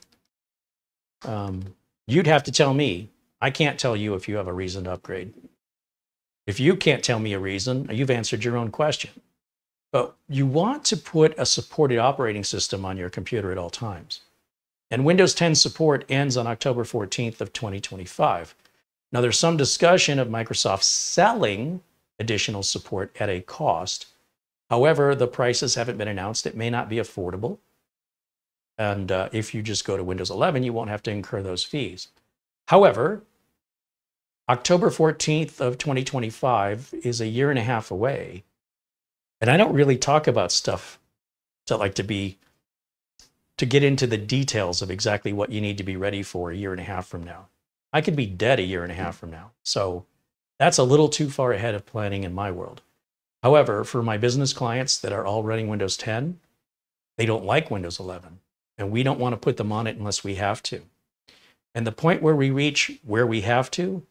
You'd have to tell me. I can't tell you if you have a reason to upgrade. If you can't tell me a reason, you've answered your own question. But you want to put a supported operating system on your computer at all times. And Windows 10 support ends on October 14th of 2025. Now, there's some discussion of Microsoft selling additional support at a cost. However, the prices haven't been announced. It may not be affordable. And if you just go to Windows 11, you won't have to incur those fees. However, October 14th of 2025 is a year and a half away. And I don't really talk about stuff to get into the details of exactly what you need to be ready for a year and a half from now. I could be dead a year and a half from now. So that's a little too far ahead of planning in my world. However, for my business clients that are all running Windows 10, they don't like Windows 11. And we don't want to put them on it unless we have to. And the point where we reach where we have to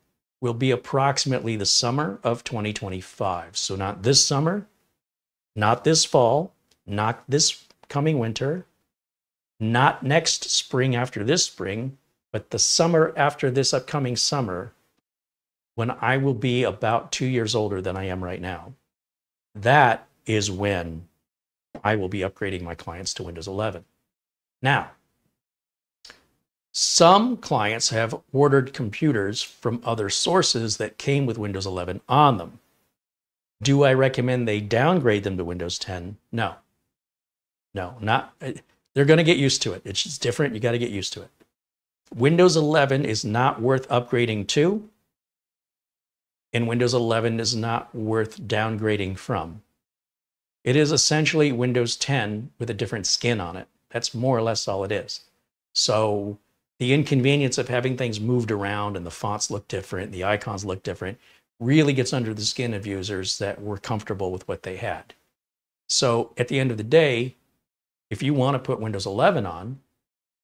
will be approximately the summer of 2025. So not this summer, not this fall, not this coming winter, not next spring after this spring, but the summer after this upcoming summer, when I will be about 2 years older than I am right now. That is when I will be upgrading my clients to Windows 11. Now, some clients have ordered computers from other sources that came with Windows 11 on them. Do I recommend they downgrade them to Windows 10? No. No, not. They're going to get used to it. It's just different. You got to get used to it. Windows 11 is not worth upgrading to, and Windows 11 is not worth downgrading from. It is essentially Windows 10 with a different skin on it. That's more or less all it is. So the inconvenience of having things moved around and the fonts look different, the icons look different, really gets under the skin of users that were comfortable with what they had. So at the end of the day, If you want to put Windows 11 on,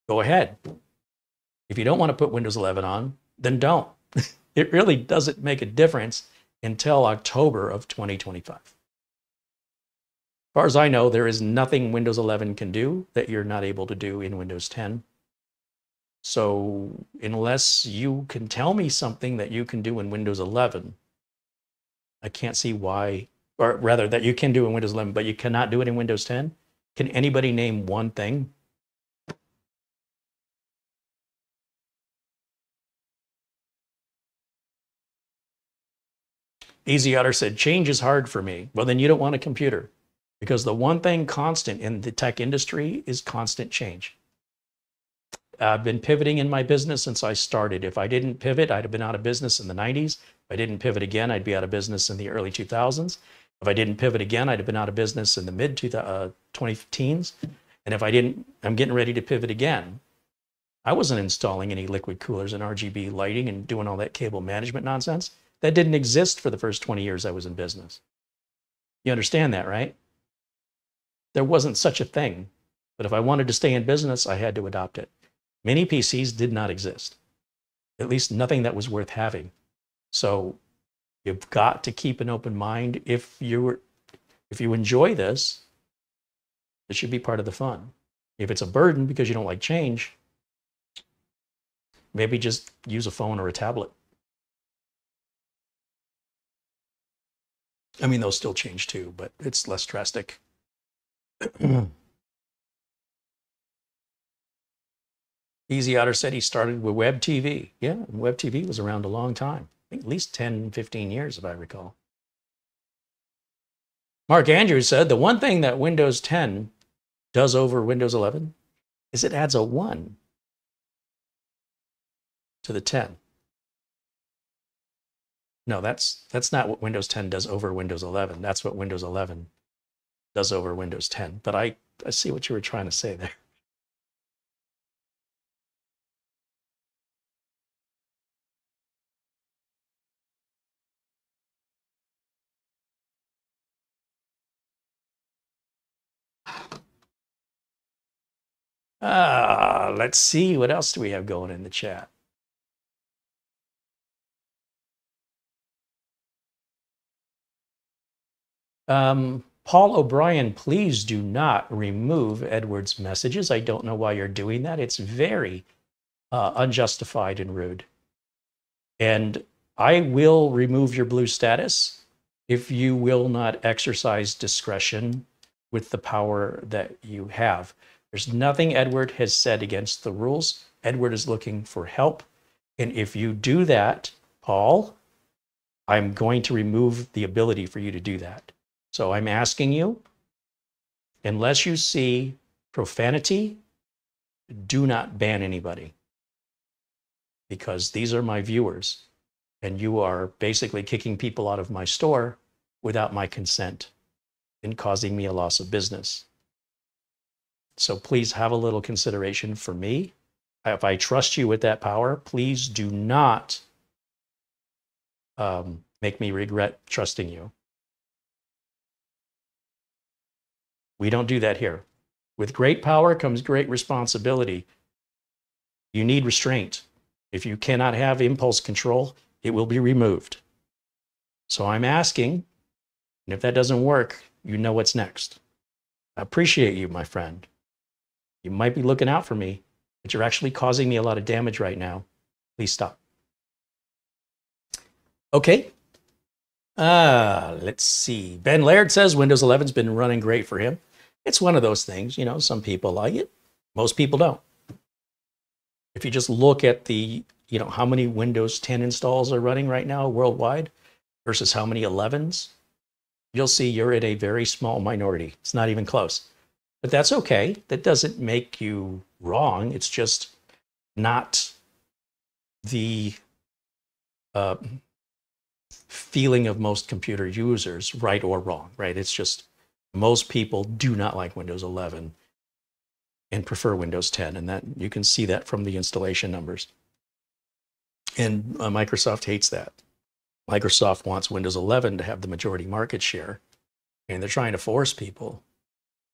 go ahead. If you don't want to put Windows 11 on, then don't. It really doesn't make a difference until October of 2025. As far as I know, there is nothing Windows 11 can do that you're not able to do in Windows 10. So unless you can tell me something that you can do in Windows 11, I can't see why, or rather that you can do in Windows 11, but you cannot do it in Windows 10. Can anybody name one thing? Easy Otter said, change is hard for me. Well, then you don't want a computer, because the one thing constant in the tech industry is constant change. I've been pivoting in my business since I started. If I didn't pivot, I'd have been out of business in the 90s. If I didn't pivot again, I'd be out of business in the early 2000s. If I didn't pivot again, I'd have been out of business in the mid 2010s. And if I didn't, I'm getting ready to pivot again. I wasn't installing any liquid coolers and RGB lighting and doing all that cable management nonsense. That didn't exist for the first 20 years I was in business. You understand that, right? There wasn't such a thing. But if I wanted to stay in business, I had to adopt it. Mini PCs did not exist. At least nothing that was worth having. So you've got to keep an open mind. If you enjoy this, it should be part of the fun. If it's a burden because you don't like change, maybe just use a phone or a tablet. I mean, those still change too, but it's less drastic. Easy Otter said he started with web TV. Yeah, web TV was around a long time. I think at least 10, 15 years, if I recall. Mark Andrews said, the one thing that Windows 10 does over Windows 11 is it adds a 1 to the 10. No, that's not what Windows 10 does over Windows 11. That's what Windows 11 does over Windows 10. But I see what you were trying to say there. Let's see, what else do we have going in the chat? Paul O'Brien, please do not remove Edward's messages. I don't know why you're doing that. It's very unjustified and rude. And I will remove your blue status if you will not exercise discretion with the power that you have. There's nothing Edward has said against the rules. Edward is looking for help. And if you do that, Paul, I'm going to remove the ability for you to do that. So I'm asking you, unless you see profanity, do not ban anybody. Because these are my viewers. And you are basically kicking people out of my store without my consent and causing me a loss of business. So please have a little consideration for me. If I trust you with that power, please do not make me regret trusting you. We don't do that here. With great power comes great responsibility. You need restraint. If you cannot have impulse control, it will be removed. So I'm asking, and if that doesn't work, you know what's next. I appreciate you, my friend. You might be looking out for me, but you're actually causing me a lot of damage right now. Please stop. Okay. Let's see. Ben Laird says Windows 11's been running great for him. It's one of those things, you know, some people like it. Most people don't. If you just look at the, you know, how many Windows 10 installs are running right now worldwide versus how many 11s, you'll see you're in a very small minority. It's not even close. But that's okay. That doesn't make you wrong. It's just not the feeling of most computer users, right or wrong, right? It's just most people do not like Windows 11 and prefer Windows 10. And that you can see that from the installation numbers. And Microsoft hates that. Microsoft wants Windows 11 to have the majority market share, and they're trying to force people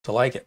to like it.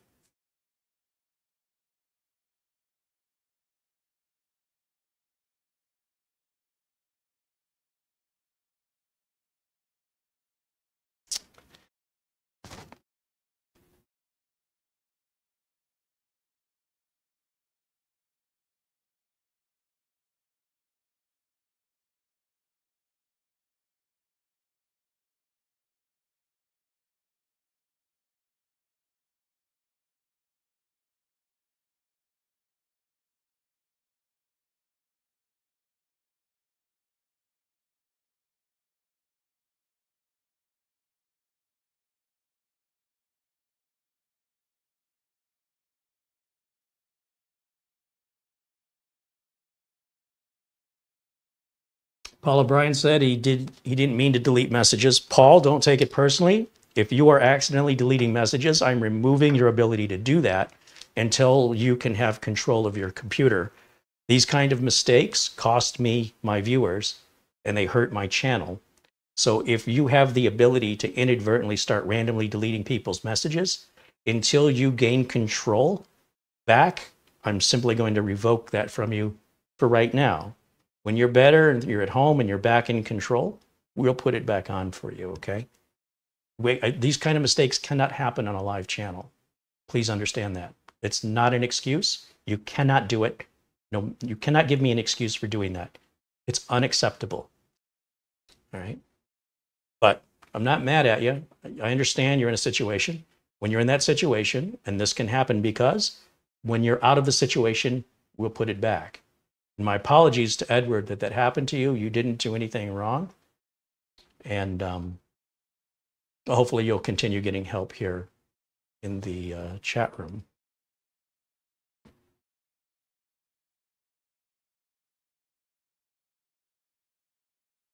Paul O'Brien said he didn't mean to delete messages. Paul, don't take it personally. If you are accidentally deleting messages, I'm removing your ability to do that until you can have control of your computer. These kind of mistakes cost me my viewers and they hurt my channel. So if you have the ability to inadvertently start randomly deleting people's messages until you gain control back, I'm simply going to revoke that from you for right now. When you're better and you're at home and you're back in control, we'll put it back on for you, okay? These kind of mistakes cannot happen on a live channel. Please understand that. It's not an excuse. You cannot do it. No, you cannot give me an excuse for doing that. It's unacceptable. All right? But I'm not mad at you. I understand you're in a situation. When you're in that situation, and this can happen because when you're out of the situation, we'll put it back. And my apologies to Edward that happened to you. You didn't do anything wrong. And hopefully you'll continue getting help here in the chat room.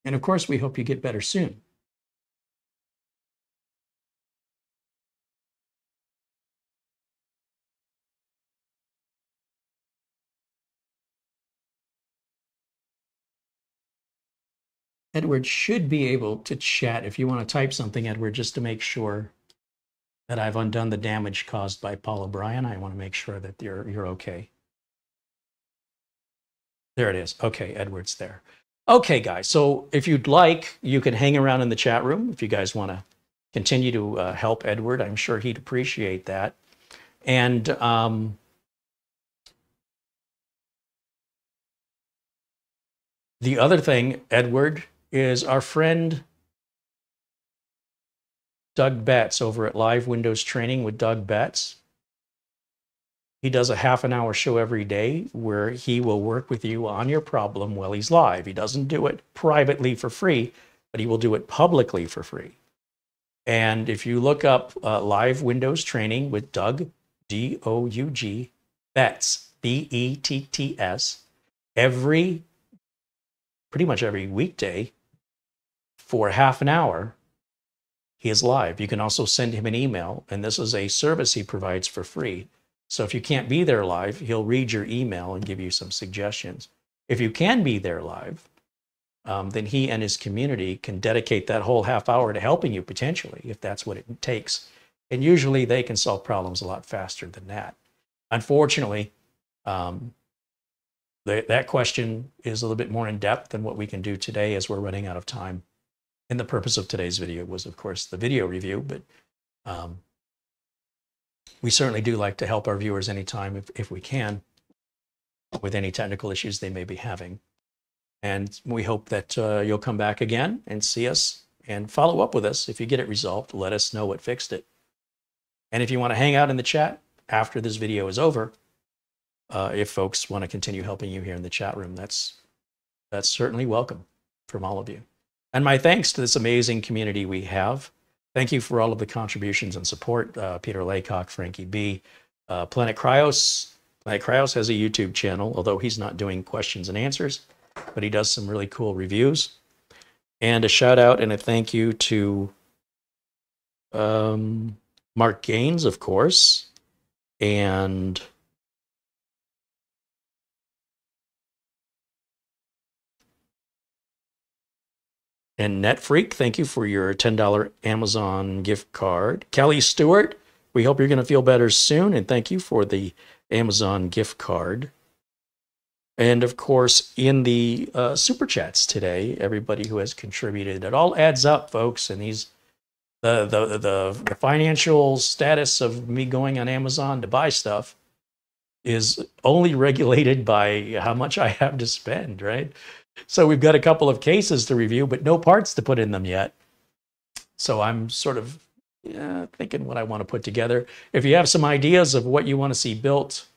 And of course, we hope you get better soon. Edward should be able to chat if you want to type something, Edward, just to make sure that I've undone the damage caused by Paul O'Brien. I want to make sure that you're okay. There it is. Okay, Edward's there. Okay, guys, so if you'd like, you can hang around in the chat room if you guys want to continue to help Edward. I'm sure he'd appreciate that. And the other thing, Edward, is our friend Doug Betts over at Live Windows Training with Doug Betts. He does a half-an-hour show every day where he will work with you on your problem while he's live. He doesn't do it privately for free, but he will do it publicly for free. And if you look up Live Windows Training with Doug, D-O-U-G, Betts, B-E-T-T-S, pretty much every weekday for half an hour, he is live. You can also send him an email, and this is a service he provides for free. So if you can't be there live, he'll read your email and give you some suggestions. If you can be there live, then he and his community can dedicate that whole half hour to helping you potentially, if that's what it takes. And usually they can solve problems a lot faster than that. Unfortunately, that question is a little bit more in depth than what we can do today as we're running out of time. And the purpose of today's video was, of course, the video review, but we certainly do like to help our viewers anytime if we can with any technical issues they may be having. And we hope that you'll come back again and see us and follow up with us. If you get it resolved, let us know what fixed it. And if you want to hang out in the chat after this video is over, if folks want to continue helping you here in the chat room, that's certainly welcome from all of you. And my thanks to this amazing community we have. Thank you for all of the contributions and support. Peter Laycock, Frankie B, Planet Cryos. Planet Cryos has a YouTube channel, although he's not doing questions and answers, but he does some really cool reviews. And a shout out and a thank you to Mark Gaines, of course, and NetFreak, thank you for your $10 Amazon gift card. Kelly Stewart, we hope you're going to feel better soon, and thank you for the Amazon gift card. And of course, in the super chats today, everybody who has contributed, it all adds up, folks. And the financial status of me going on Amazon to buy stuff is only regulated by how much I have to spend, right? So we've got a couple of cases to review, but no parts to put in them yet. So I'm sort of thinking what I want to put together. If you have some ideas of what you want to see built,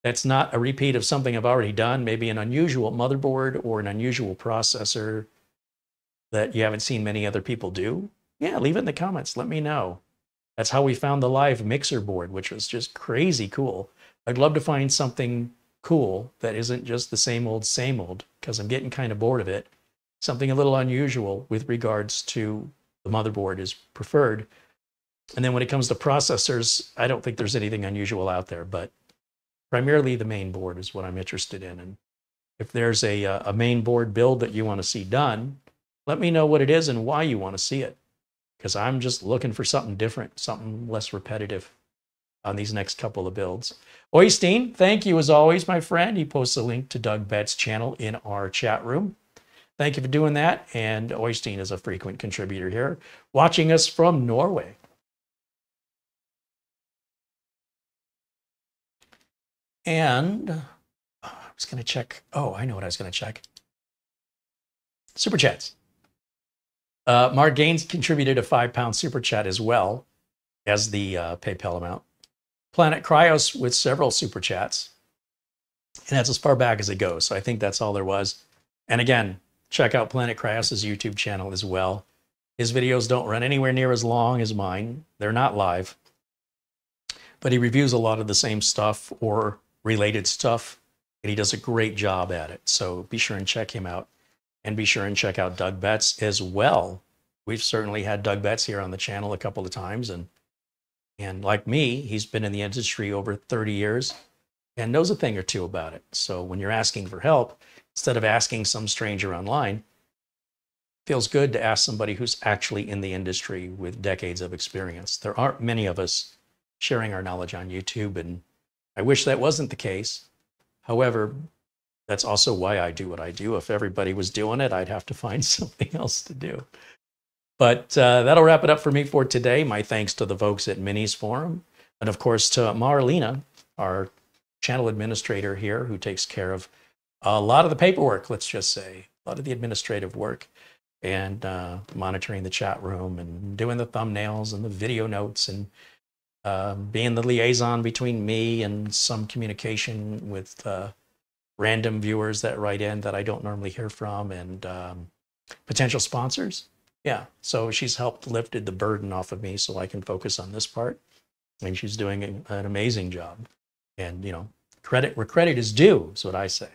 that's not a repeat of something I've already done, maybe an unusual motherboard or an unusual processor that you haven't seen many other people do, yeah, leave it in the comments. Let me know. That's how we found the live mixer board, which was just crazy cool. I'd love to find something cool that isn't just the same old, because I'm getting kind of bored of it. something a little unusual with regards to the motherboard is preferred. And then when it comes to processors, I don't think there's anything unusual out there, but primarily the main board is what I'm interested in. And if there's a main board build that you want to see done, let me know what it is and why you want to see it, because I'm just looking for something different, something less repetitive on these next couple of builds. Oystein, thank you as always, my friend. He posts a link to Doug Bett's channel in our chat room. Thank you for doing that. And Oystein is a frequent contributor here, watching us from Norway. And I was going to check. Oh, I know what I was going to check. Super chats. Mark Gaines contributed a £5 super chat as well as the PayPal amount. Planet Cryos with several super chats. And that's as far back as it goes. So I think that's all there was. And again, check out Planet Cryos' YouTube channel as well. His videos don't run anywhere near as long as mine. They're not live. But he reviews a lot of the same stuff or related stuff. And he does a great job at it. So be sure and check him out. And be sure and check out Doug Betts as well. We've certainly had Doug Betts here on the channel a couple of times. And like me, he's been in the industry over 30 years and knows a thing or two about it. So when you're asking for help, instead of asking some stranger online, it feels good to ask somebody who's actually in the industry with decades of experience. There aren't many of us sharing our knowledge on YouTube, and I wish that wasn't the case. However, that's also why I do what I do. If everybody was doing it, I'd have to find something else to do. But that'll wrap it up for me for today. My thanks to the folks at Minisforum, and of course to Marlena, our channel administrator here, who takes care of a lot of the paperwork, let's just say, a lot of the administrative work, and monitoring the chat room and doing the thumbnails and the video notes, and being the liaison between me and some communication with random viewers that write in that I don't normally hear from, and potential sponsors. Yeah, so she's helped lifted the burden off of me so I can focus on this part. And she's doing an amazing job. And, you know, credit where credit is due is what I say.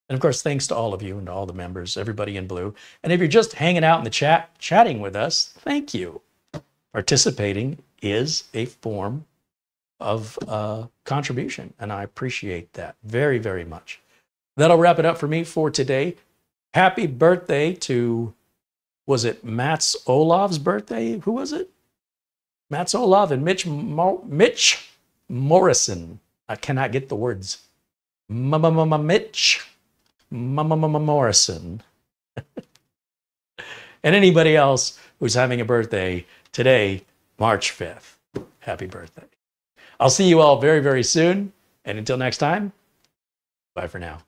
And of course, thanks to all of you and to all the members, everybody in blue. And if you're just hanging out in the chat, chatting with us, thank you. Participating is a form of contribution, and I appreciate that very, very much. That'll wrap it up for me for today. Happy birthday to, was it Mats Olav's birthday? Who was it? Mats Olav and Mitch Morrison. I cannot get the words. Mitch Morrison. And anybody else who's having a birthday today, March 5th. Happy birthday. I'll see you all very, very soon. And until next time, bye for now.